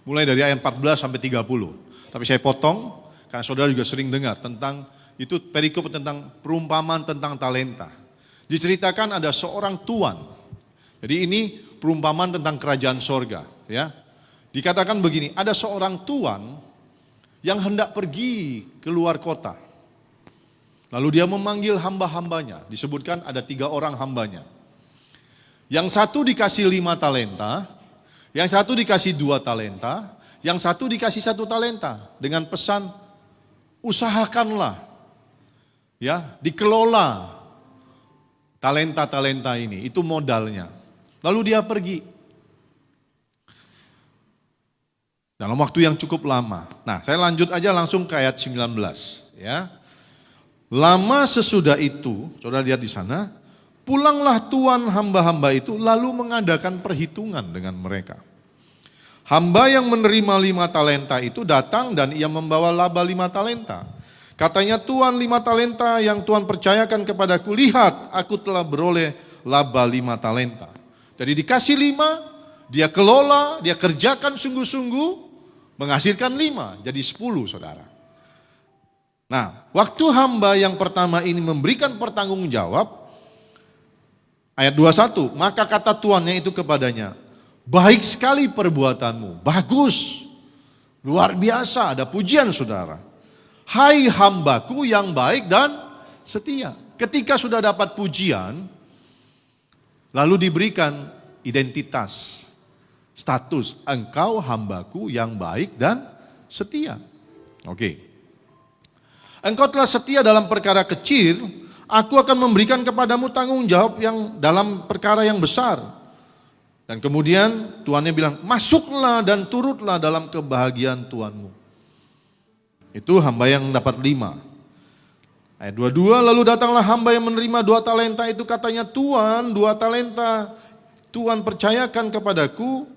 Mulai dari ayat 14 sampai 30. Tapi saya potong karena saudara juga sering dengar tentang itu perikop tentang perumpamaan tentang talenta. Diceritakan ada seorang tuan. Jadi ini perumpamaan tentang kerajaan sorga. Ya. Dikatakan begini, ada seorang tuan yang hendak pergi ke luar kota. Lalu dia memanggil hamba-hambanya, disebutkan ada 3 orang hambanya. Yang satu dikasih 5 talenta, yang satu dikasih 2 talenta, yang satu dikasih 1 talenta. Dengan pesan, usahakanlah, ya, dikelola talenta-talenta ini, itu modalnya. Lalu dia pergi. Dalam waktu yang cukup lama. Nah, saya lanjut aja langsung ke ayat 19. Ya. Lama sesudah itu, saudara lihat di sana, pulanglah tuan hamba-hamba itu lalu mengadakan perhitungan dengan mereka. Hamba yang menerima 5 talenta itu datang dan ia membawa laba 5 talenta. Katanya, Tuan 5 talenta yang Tuhan percayakan kepadaku, lihat aku telah beroleh laba 5 talenta. Jadi dikasih 5, dia kelola, dia kerjakan sungguh-sungguh, menghasilkan 5, jadi 10 saudara. Nah, waktu hamba yang pertama ini memberikan pertanggungjawab, ayat 21, maka kata tuannya itu kepadanya, baik sekali perbuatanmu, bagus, luar biasa, ada pujian saudara. Hai hambaku yang baik dan setia. Ketika sudah dapat pujian, lalu diberikan identitas, status, engkau hambaku yang baik dan setia. Oke. Engkau telah setia dalam perkara kecil, aku akan memberikan kepadamu tanggung jawab yang dalam perkara yang besar. Dan kemudian tuannya bilang, masuklah dan turutlah dalam kebahagiaan tuanmu. Itu hamba yang dapat 5. Ayat 22, lalu datanglah hamba yang menerima 2 talenta itu, katanya, Tuan, 2 talenta Tuhan percayakan kepadaku,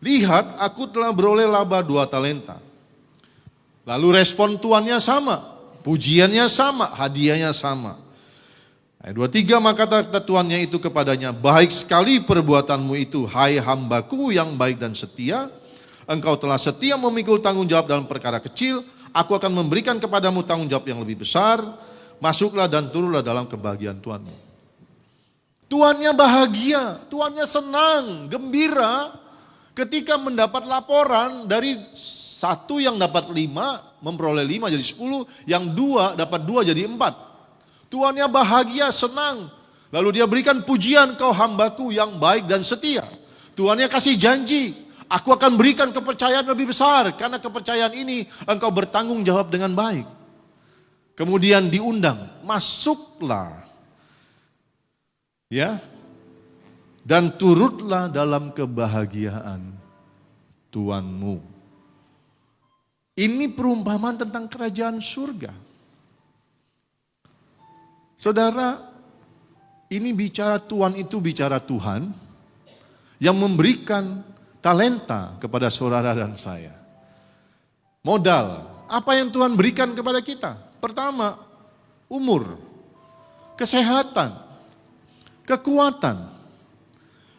lihat aku telah beroleh laba 2 talenta. Lalu respon tuannya sama, pujiannya sama, hadiahnya sama. Ayat 23, maka kata tuannya itu kepadanya, baik sekali perbuatanmu itu, hai hambaku yang baik dan setia. engkau telah setia memikul tanggung jawab dalam perkara kecil, aku akan memberikan kepadamu tanggung jawab yang lebih besar. Masuklah dan turunlah dalam kebahagiaan Tuhanmu. Tuannya bahagia, tuannya senang, gembira ketika mendapat laporan dari satu yang dapat 5, memperoleh 5 jadi 10, yang 2 dapat 2 jadi 4. Tuannya bahagia, senang. Lalu dia berikan pujian, kau hambaku yang baik dan setia. Tuannya kasih janji, aku akan berikan kepercayaan lebih besar, karena kepercayaan ini engkau bertanggung jawab dengan baik. Kemudian diundang, masuklah. Ya. Dan turutlah dalam kebahagiaan Tuanmu. Ini perumpamaan tentang kerajaan surga. Saudara, ini bicara Tuhan itu bicara Tuhan yang memberikan talenta kepada saudara dan saya. Modal, apa yang Tuhan berikan kepada kita? Pertama, umur, kesehatan, kekuatan,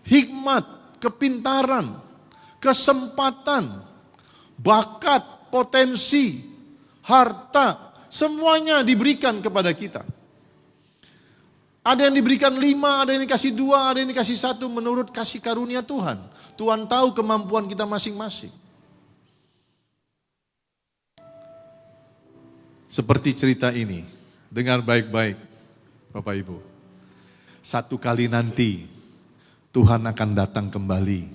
hikmat, kepintaran, kesempatan, bakat, potensi, harta, semuanya diberikan kepada kita. Ada yang diberikan 5, ada yang dikasih 2, ada yang dikasih 1 menurut kasih karunia Tuhan. Tuhan tahu kemampuan kita masing-masing. Seperti cerita ini, dengar baik-baik Bapak Ibu. Satu kali nanti Tuhan akan datang kembali.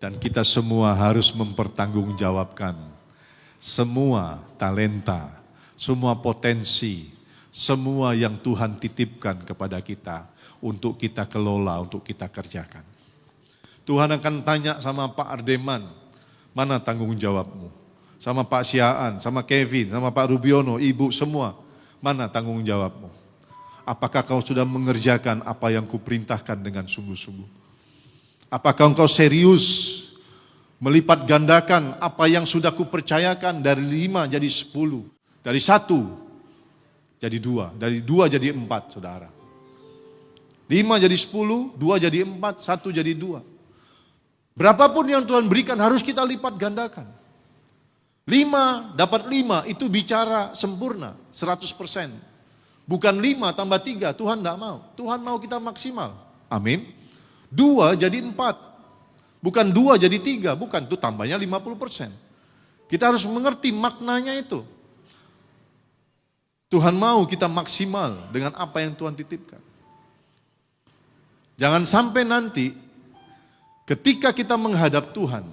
Dan kita semua harus mempertanggungjawabkan semua talenta, semua potensi, semua yang Tuhan titipkan kepada kita untuk kita kelola, untuk kita kerjakan. Tuhan akan tanya sama Pak Ardeman, mana tanggung jawabmu? Sama Pak Siaan, sama Kevin, sama Pak Rubiono, Ibu semua, mana tanggung jawabmu? Apakah kau sudah mengerjakan apa yang kuperintahkan dengan sungguh-sungguh? Apakah engkau serius melipat gandakan apa yang sudah kupercayakan dari 5 jadi 10, dari 1 jadi 2, dari 2 jadi 4, saudara. 5 jadi 10, 2 jadi 4, 1 jadi 2. Berapapun yang Tuhan berikan harus kita lipat gandakan. 5 dapat 5 itu bicara sempurna, 100%. Bukan 5 tambah 3, Tuhan tidak mau. Tuhan mau kita maksimal. Amin. 2 jadi 4. Bukan 2 jadi 3, bukan, itu tambahnya 50%. Kita harus mengerti maknanya itu. Tuhan mau kita maksimal dengan apa yang Tuhan titipkan. Jangan sampai nanti ketika kita menghadap Tuhan,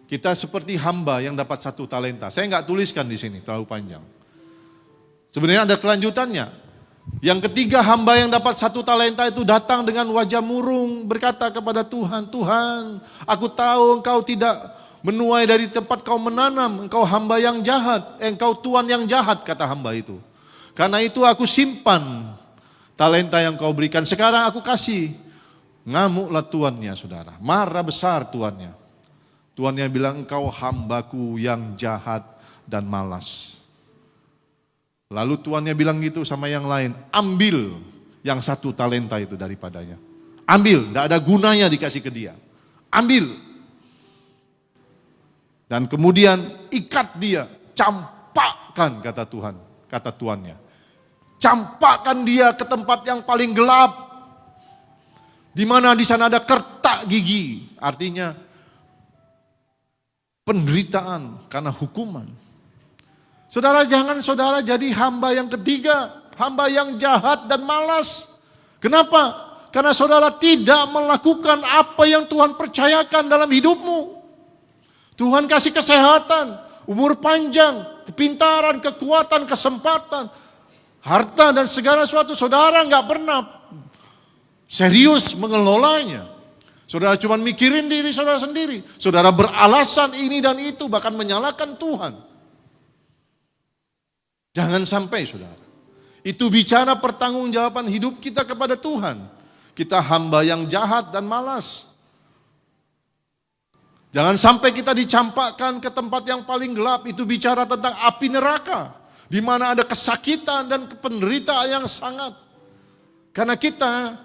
kita seperti hamba yang dapat 1 talenta. Saya nggak tuliskan di sini, terlalu panjang. Sebenarnya ada kelanjutannya. Yang ketiga, hamba yang dapat 1 talenta itu datang dengan wajah murung, berkata kepada Tuhan, Tuhan, aku tahu engkau tidak menuai dari tempat kau menanam, engkau hamba yang jahat, engkau tuan yang jahat, kata hamba itu. Karena itu aku simpan talenta yang kau berikan, sekarang aku kasih. Ngamuklah tuannya, saudara, marah besar tuannya. Tuannya bilang, engkau hambaku yang jahat dan malas. Lalu tuannya bilang gitu sama yang lain, ambil yang 1 talenta itu daripadanya. Ambil, tidak ada gunanya dikasih ke dia. Ambil. Dan kemudian ikat dia, campakkan kata Tuhan, kata tuannya. Campakkan dia ke tempat yang paling gelap, di mana di sana ada kertak gigi, artinya penderitaan karena hukuman. Saudara, jangan saudara jadi hamba yang ketiga, hamba yang jahat dan malas. Kenapa? Karena saudara tidak melakukan apa yang Tuhan percayakan dalam hidupmu. Tuhan kasih kesehatan, umur panjang, kepintaran, kekuatan, kesempatan, harta dan segala sesuatu. Saudara nggak pernah serius mengelolanya. Saudara cuma mikirin diri saudara sendiri. Saudara beralasan ini dan itu, bahkan menyalahkan Tuhan. Jangan sampai saudara. Itu bicara pertanggungjawaban hidup kita kepada Tuhan. Kita hamba yang jahat dan malas. Jangan sampai kita dicampakkan ke tempat yang paling gelap. Itu bicara tentang api neraka, di mana ada kesakitan dan penderitaan yang sangat. Karena kita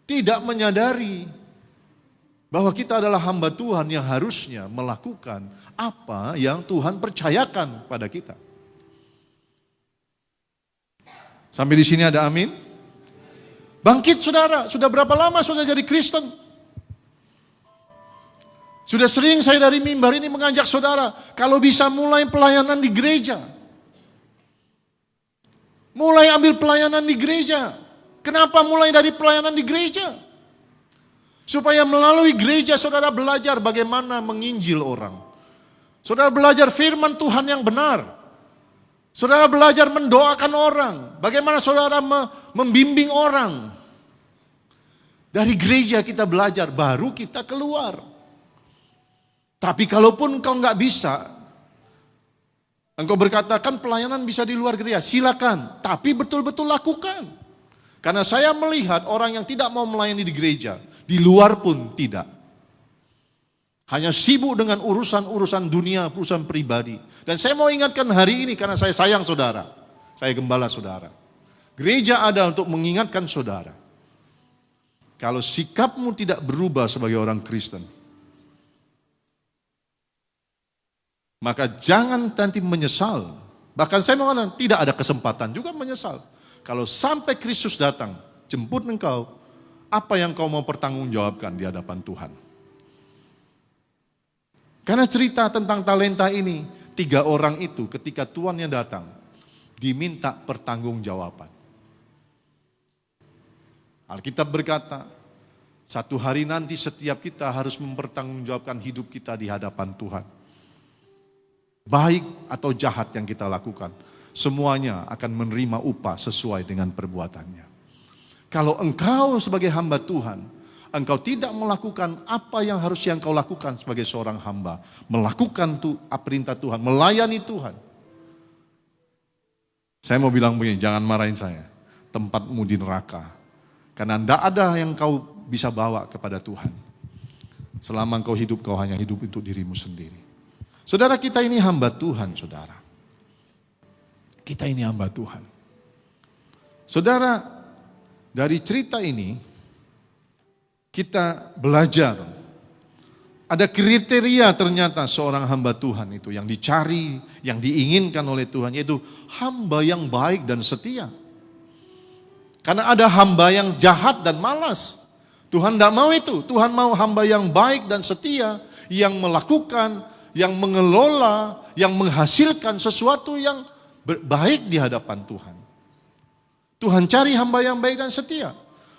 tidak menyadari Bahwa kita adalah hamba Tuhan yang harusnya melakukan apa yang Tuhan percayakan pada kita. Sampai di sini ada amin? Bangkit saudara, sudah berapa lama sudah jadi Kristen? Sudah sering saya dari mimbar ini mengajak saudara, kalau bisa mulai pelayanan di gereja. Mulai ambil pelayanan di gereja. Kenapa mulai dari pelayanan di gereja? Supaya melalui gereja saudara belajar bagaimana menginjil orang. Saudara belajar firman Tuhan yang benar. Saudara belajar mendoakan orang. Bagaimana saudara membimbing orang. Dari gereja kita belajar, baru kita keluar. Tapi kalaupun engkau nggak bisa, engkau berkata kan pelayanan bisa di luar gereja, silakan. Tapi betul-betul lakukan. Karena saya melihat orang yang tidak mau melayani di gereja, di luar pun tidak. Hanya sibuk dengan urusan-urusan dunia, urusan pribadi. Dan saya mau ingatkan hari ini karena saya sayang saudara. Saya gembala saudara. Gereja ada untuk mengingatkan saudara. Kalau sikapmu tidak berubah sebagai orang Kristen, maka jangan nanti menyesal. Bahkan saya mengatakan tidak ada kesempatan juga menyesal. Kalau sampai Kristus datang, jemput engkau, apa yang kau mau pertanggungjawabkan di hadapan Tuhan? Karena cerita tentang talenta ini, 3 orang itu ketika tuannya datang, diminta pertanggungjawaban. Alkitab berkata, satu hari nanti setiap kita harus mempertanggungjawabkan hidup kita di hadapan Tuhan. Baik atau jahat yang kita lakukan, semuanya akan menerima upah sesuai dengan perbuatannya. Kalau engkau sebagai hamba Tuhan, engkau tidak melakukan apa yang harusnya engkau lakukan sebagai seorang hamba, melakukan perintah Tuhan, melayani Tuhan. Saya mau bilang begini, jangan marahin saya, tempatmu di neraka. Karena tidak ada yang kau bisa bawa kepada Tuhan. Selama engkau hidup, kau hanya hidup untuk dirimu sendiri. Saudara, kita ini hamba Tuhan, saudara. Kita ini hamba Tuhan. Saudara, dari cerita ini, kita belajar. Ada kriteria ternyata seorang hamba Tuhan itu yang dicari, yang diinginkan oleh Tuhan, yaitu hamba yang baik dan setia. Karena ada hamba yang jahat dan malas. Tuhan tidak mau itu. Tuhan mau hamba yang baik dan setia, yang melakukan, yang mengelola, yang menghasilkan sesuatu yang baik di hadapan Tuhan. Tuhan cari hamba yang baik dan setia.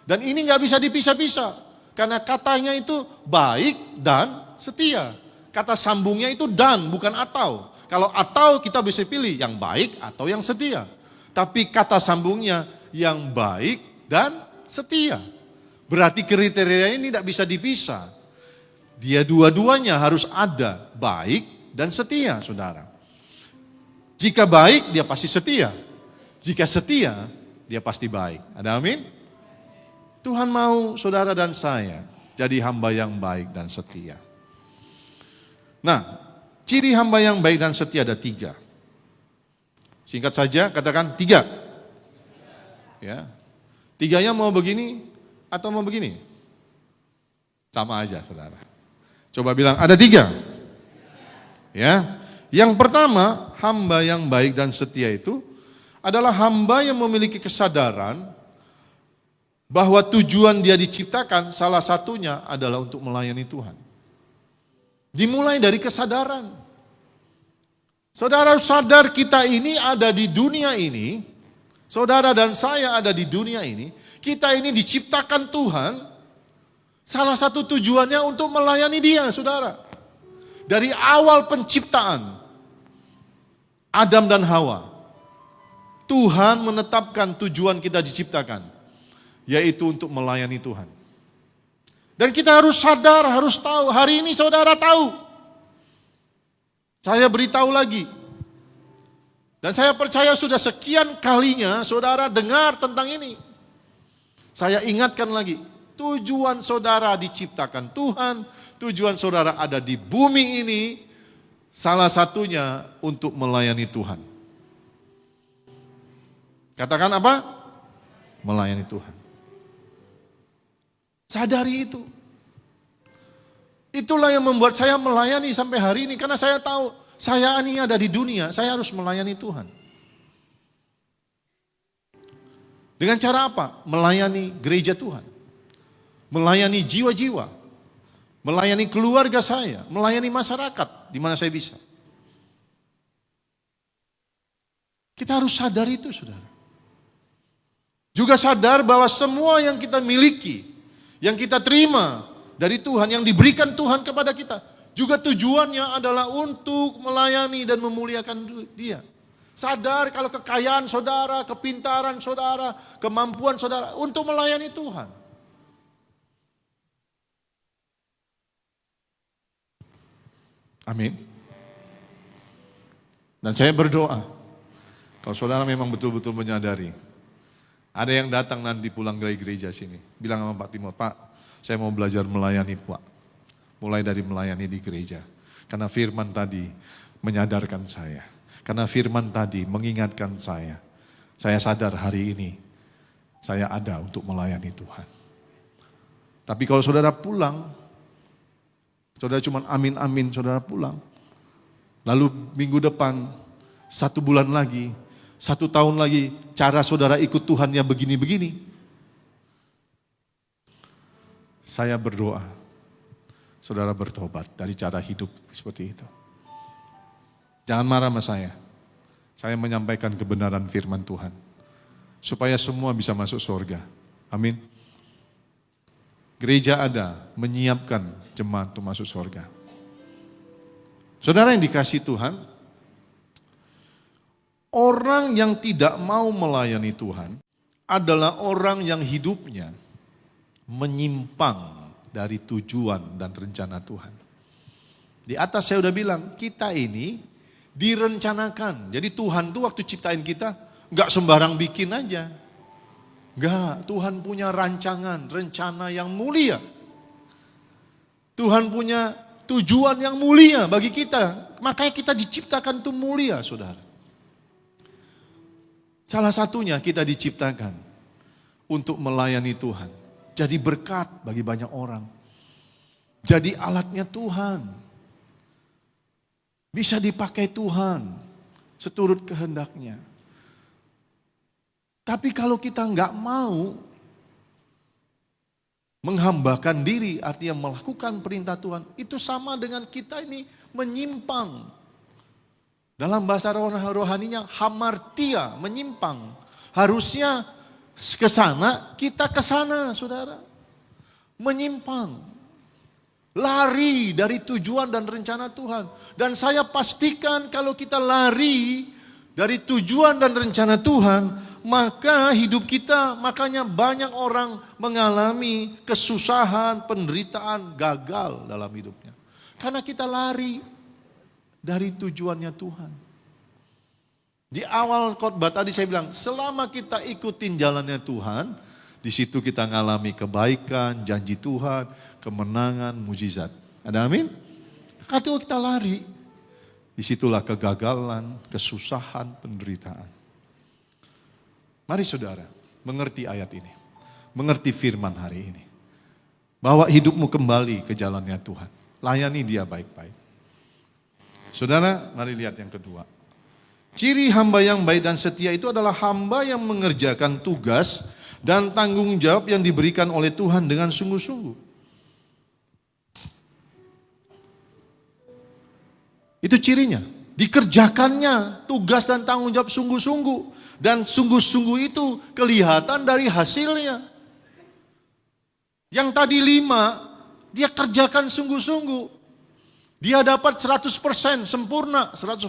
Dan ini nggak bisa dipisah-pisah. Karena katanya itu baik dan setia. Kata sambungnya itu dan, bukan atau. Kalau atau kita bisa pilih yang baik atau yang setia. Tapi kata sambungnya yang baik dan setia. Berarti kriteria ini tidak bisa dipisah. Dia dua-duanya harus ada, baik dan setia, saudara. Jika baik, dia pasti setia. Jika setia, dia pasti baik. Ada amin? Tuhan mau saudara dan saya jadi hamba yang baik dan setia. Nah, ciri hamba yang baik dan setia ada 3. Singkat saja, katakan 3. Ya. 3-nya mau begini atau mau begini? Sama aja, saudara. Coba bilang, ada 3. Ya. Yang pertama, hamba yang baik dan setia itu adalah hamba yang memiliki kesadaran bahwa tujuan dia diciptakan salah satunya adalah untuk melayani Tuhan. Dimulai dari kesadaran. Saudara sadar kita ini ada di dunia ini, saudara dan saya ada di dunia ini, kita ini diciptakan Tuhan, salah satu tujuannya untuk melayani Dia, saudara. Dari awal penciptaan, Adam dan Hawa, Tuhan menetapkan tujuan kita diciptakan, yaitu untuk melayani Tuhan. Dan kita harus sadar, harus tahu. Hari ini saudara tahu. Saya beritahu lagi. Dan saya percaya sudah sekian kalinya saudara dengar tentang ini. Saya ingatkan lagi. Tujuan saudara diciptakan Tuhan. Tujuan saudara ada di bumi ini. Salah satunya untuk melayani Tuhan. Katakan apa? Melayani Tuhan. Sadari itu. Itulah yang membuat saya melayani sampai hari ini. Karena saya tahu, saya ini ada di dunia, saya harus melayani Tuhan. Dengan cara apa? Melayani gereja Tuhan. Melayani jiwa-jiwa. Melayani keluarga saya. Melayani masyarakat di mana saya bisa. Kita harus sadar itu, saudara. Juga sadar bahwa semua yang kita miliki, yang kita terima dari Tuhan, yang diberikan Tuhan kepada kita, juga tujuannya adalah untuk melayani dan memuliakan Dia. Sadar kalau kekayaan saudara, kepintaran saudara, kemampuan saudara untuk melayani Tuhan. Amin. Dan saya berdoa, kalau saudara memang betul-betul menyadari, ada yang datang nanti pulang dari gereja sini, bilang sama Pak Timur, Pak, saya mau belajar melayani Pak. Mulai dari melayani di gereja. Karena firman tadi menyadarkan saya. Karena firman tadi mengingatkan saya. Saya sadar hari ini saya ada untuk melayani Tuhan. Tapi kalau saudara pulang, saudara cuma amin-amin saudara pulang. Lalu minggu depan, 1 bulan lagi, 1 tahun lagi, cara saudara ikut Tuhan ya begini-begini. Saya berdoa, saudara bertobat dari cara hidup seperti itu. Jangan marah sama saya. Saya menyampaikan kebenaran firman Tuhan. Supaya semua bisa masuk surga. Amin. Gereja ada menyiapkan jemaat untuk masuk surga. Saudara yang dikasihi Tuhan, orang yang tidak mau melayani Tuhan adalah orang yang hidupnya menyimpang dari tujuan dan rencana Tuhan. Di atas saya udah bilang, kita ini direncanakan. Jadi Tuhan tuh waktu ciptain kita, gak sembarang bikin aja. Gak, Tuhan punya rancangan, rencana yang mulia. Tuhan punya tujuan yang mulia bagi kita. Makanya kita diciptakan tuh mulia, saudara. Salah satunya kita diciptakan untuk melayani Tuhan. Jadi berkat bagi banyak orang. Jadi alatnya Tuhan. Bisa dipakai Tuhan seturut kehendaknya. Tapi kalau kita nggak mau menghambakan diri, artinya melakukan perintah Tuhan, itu sama dengan kita ini menyimpang. Dalam bahasa rohaninya hamartia, menyimpang. Harusnya ke sana, kita ke sana, saudara. Menyimpang. Lari dari tujuan dan rencana Tuhan. Dan saya pastikan kalau kita lari dari tujuan dan rencana Tuhan, maka hidup kita, makanya banyak orang mengalami kesusahan, penderitaan, gagal dalam hidupnya. Karena kita lari dari tujuannya Tuhan. Di awal khotbah tadi saya bilang, selama kita ikutin jalannya Tuhan, di situ kita ngalami kebaikan, janji Tuhan, kemenangan, mujizat. Ada amin? Kalau kita lari, disitulah kegagalan, kesusahan, penderitaan. Mari saudara, mengerti ayat ini. Mengerti firman hari ini. Bawa hidupmu kembali ke jalannya Tuhan. Layani dia baik-baik. Saudara, mari lihat yang kedua. Ciri hamba yang baik dan setia itu adalah hamba yang mengerjakan tugas dan tanggung jawab yang diberikan oleh Tuhan dengan sungguh-sungguh. Itu cirinya. Dikerjakannya tugas dan tanggung jawab sungguh-sungguh. Dan sungguh-sungguh itu kelihatan dari hasilnya. Yang tadi 5, dia kerjakan sungguh-sungguh. Dia dapat 100% sempurna, 100%.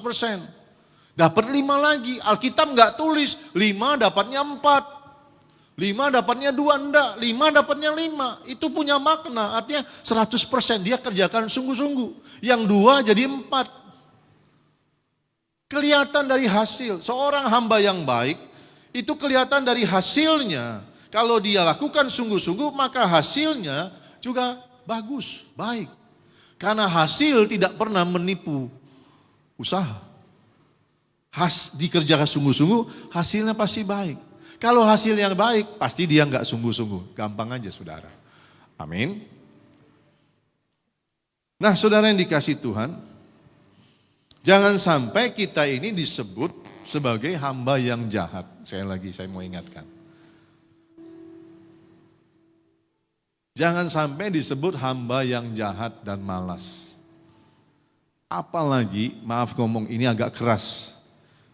Dapat 5 lagi, Alkitab nggak tulis 5 dapatnya 4. 5 dapatnya 2, enggak. 5 dapatnya 5. Itu punya makna, artinya 100% dia kerjakan sungguh-sungguh. Yang 2 jadi 4. Kelihatan dari hasil, seorang hamba yang baik, itu kelihatan dari hasilnya. Kalau dia lakukan sungguh-sungguh, maka hasilnya juga bagus, baik. Karena hasil tidak pernah menipu usaha. Dikerjakan sungguh-sungguh, hasilnya pasti baik. Kalau hasilnya baik, pasti dia nggak sungguh-sungguh. Gampang aja saudara. Amin. Nah, saudara yang dikasih Tuhan, jangan sampai kita ini disebut sebagai hamba yang jahat. Saya mau ingatkan. Jangan sampai disebut hamba yang jahat dan malas. Apalagi, maaf ngomong ini agak keras.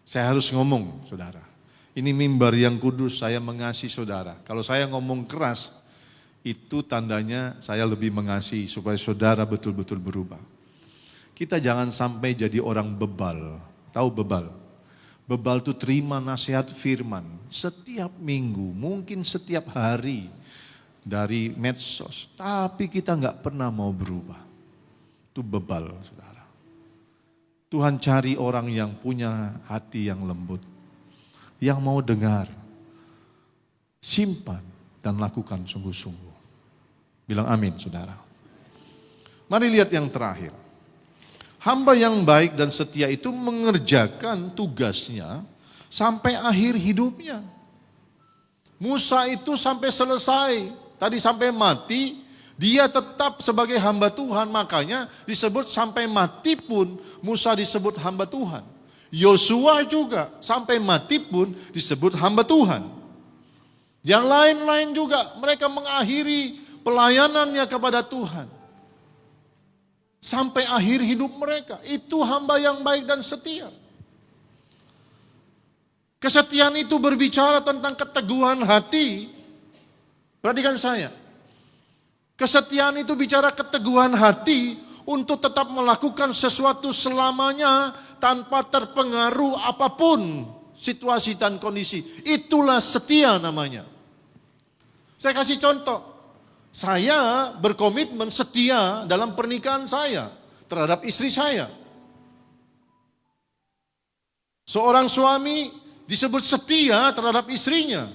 Saya harus ngomong, saudara. Ini mimbar yang kudus, saya mengasihi saudara. Kalau saya ngomong keras, itu tandanya saya lebih mengasihi supaya saudara betul-betul berubah. Kita jangan sampai jadi orang bebal. Tahu bebal? Bebal itu terima nasihat firman setiap minggu, mungkin setiap hari dari medsos. Tapi kita nggak pernah mau berubah. Itu bebal, saudara. Tuhan cari orang yang punya hati yang lembut. Yang mau dengar, simpan dan lakukan sungguh-sungguh. Bilang amin, saudara. Mari lihat yang terakhir. Hamba yang baik dan setia itu mengerjakan tugasnya sampai akhir hidupnya. Musa itu sampai selesai, tadi sampai mati, dia tetap sebagai hamba Tuhan. Makanya disebut sampai mati pun Musa disebut hamba Tuhan. Yosua juga sampai mati pun disebut hamba Tuhan. Yang lain-lain juga mereka mengakhiri pelayanannya kepada Tuhan. Sampai akhir hidup mereka. Itu hamba yang baik dan setia. Kesetiaan itu berbicara tentang keteguhan hati. Perhatikan saya. Kesetiaan itu bicara keteguhan hati untuk tetap melakukan sesuatu selamanya tanpa terpengaruh apapun situasi dan kondisi. Itulah setia namanya. Saya kasih contoh. Saya berkomitmen setia dalam pernikahan saya terhadap istri saya. Seorang suami disebut setia terhadap istrinya.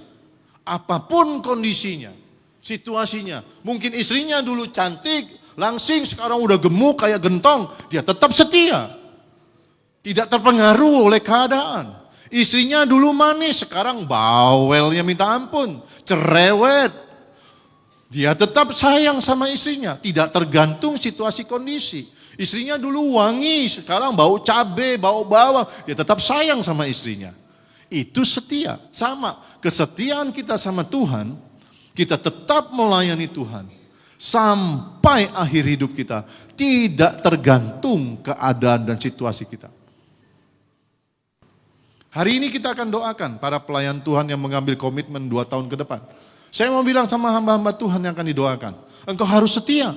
Apapun kondisinya, situasinya. Mungkin istrinya dulu cantik, langsing, sekarang udah gemuk kayak gentong, dia tetap setia. Tidak terpengaruh oleh keadaan. Istrinya dulu manis, sekarang bawelnya minta ampun, cerewet. Dia tetap sayang sama istrinya, tidak tergantung situasi kondisi. Istrinya dulu wangi, sekarang bau cabai, bau bawang, dia tetap sayang sama istrinya. Itu setia, sama. Kesetiaan kita sama Tuhan, kita tetap melayani Tuhan. Sampai akhir hidup kita, tidak tergantung keadaan dan situasi kita. Hari ini kita akan doakan para pelayan Tuhan yang mengambil komitmen 2 tahun ke depan. Saya mau bilang sama hamba-hamba Tuhan yang akan didoakan, engkau harus setia.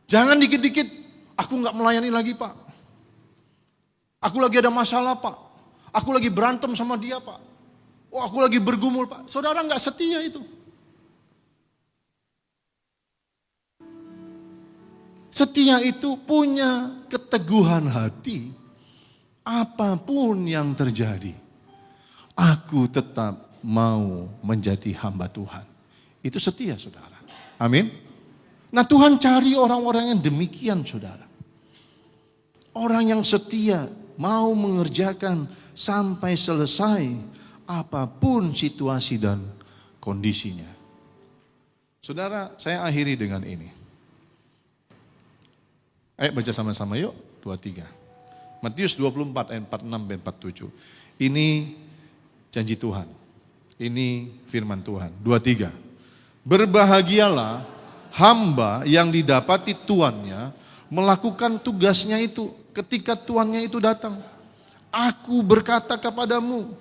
Jangan dikit-dikit, aku gak melayani lagi Pak. Aku lagi ada masalah Pak. Aku lagi berantem sama dia Pak. Oh aku lagi bergumul Pak. Saudara gak setia itu. Setia itu punya keteguhan hati. Apapun yang terjadi, aku tetap mau menjadi hamba Tuhan. Itu setia, saudara. Amin. Nah, Tuhan cari orang-orang yang demikian, saudara. Orang yang setia, mau mengerjakan sampai selesai apapun situasi dan kondisinya. Saudara, saya akhiri dengan ini. Ayo baca sama-sama yuk, 2-3. Matius 24 ayat 46 dan 47. Ini janji Tuhan. Ini firman Tuhan. 2-3. Berbahagialah hamba yang didapati tuannya melakukan tugasnya itu ketika tuannya itu datang. Aku berkata kepadamu,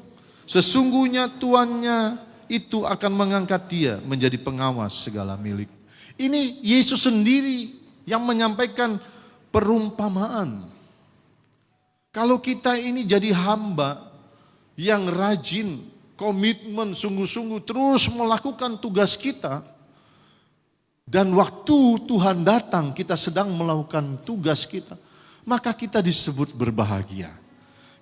sesungguhnya tuannya itu akan mengangkat dia menjadi pengawas segala milik. Ini Yesus sendiri yang menyampaikan perumpamaan. Kalau kita ini jadi hamba yang rajin, komitmen sungguh-sungguh terus melakukan tugas kita, dan waktu Tuhan datang kita sedang melakukan tugas kita, maka kita disebut berbahagia.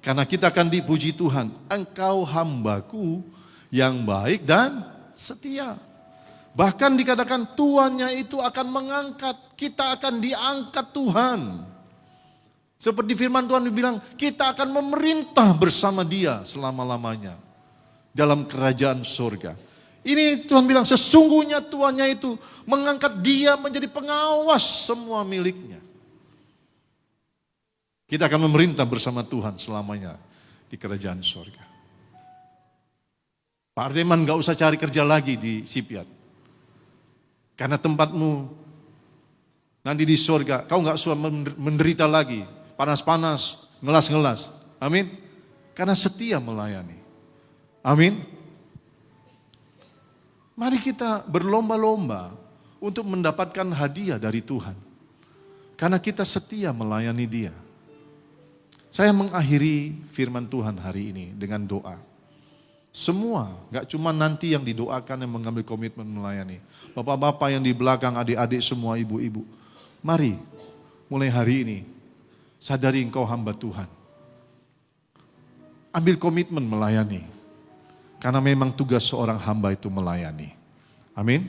Karena kita akan dipuji Tuhan, engkau hambaku yang baik dan setia. Bahkan dikatakan tuannya itu akan mengangkat, kita akan diangkat Tuhan. Seperti firman Tuhan dibilang, kita akan memerintah bersama dia selama-lamanya dalam kerajaan surga. Ini Tuhan bilang sesungguhnya tuannya itu mengangkat dia menjadi pengawas semua miliknya. Kita akan memerintah bersama Tuhan selamanya di kerajaan sorga. Pak Ardeman gak usah cari kerja lagi di Shipyard. Karena tempatmu nanti di sorga, kau gak usah menderita lagi. Panas-panas, ngelas-ngelas. Amin. Karena setia melayani. Amin. Mari kita berlomba-lomba untuk mendapatkan hadiah dari Tuhan. Karena kita setia melayani Dia. Saya mengakhiri firman Tuhan hari ini dengan doa. Semua, gak cuma nanti yang didoakan yang mengambil komitmen melayani. Bapak-bapak yang di belakang, adik-adik semua, ibu-ibu. Mari, mulai hari ini, sadari engkau hamba Tuhan. Ambil komitmen melayani. Karena memang tugas seorang hamba itu melayani. Amin.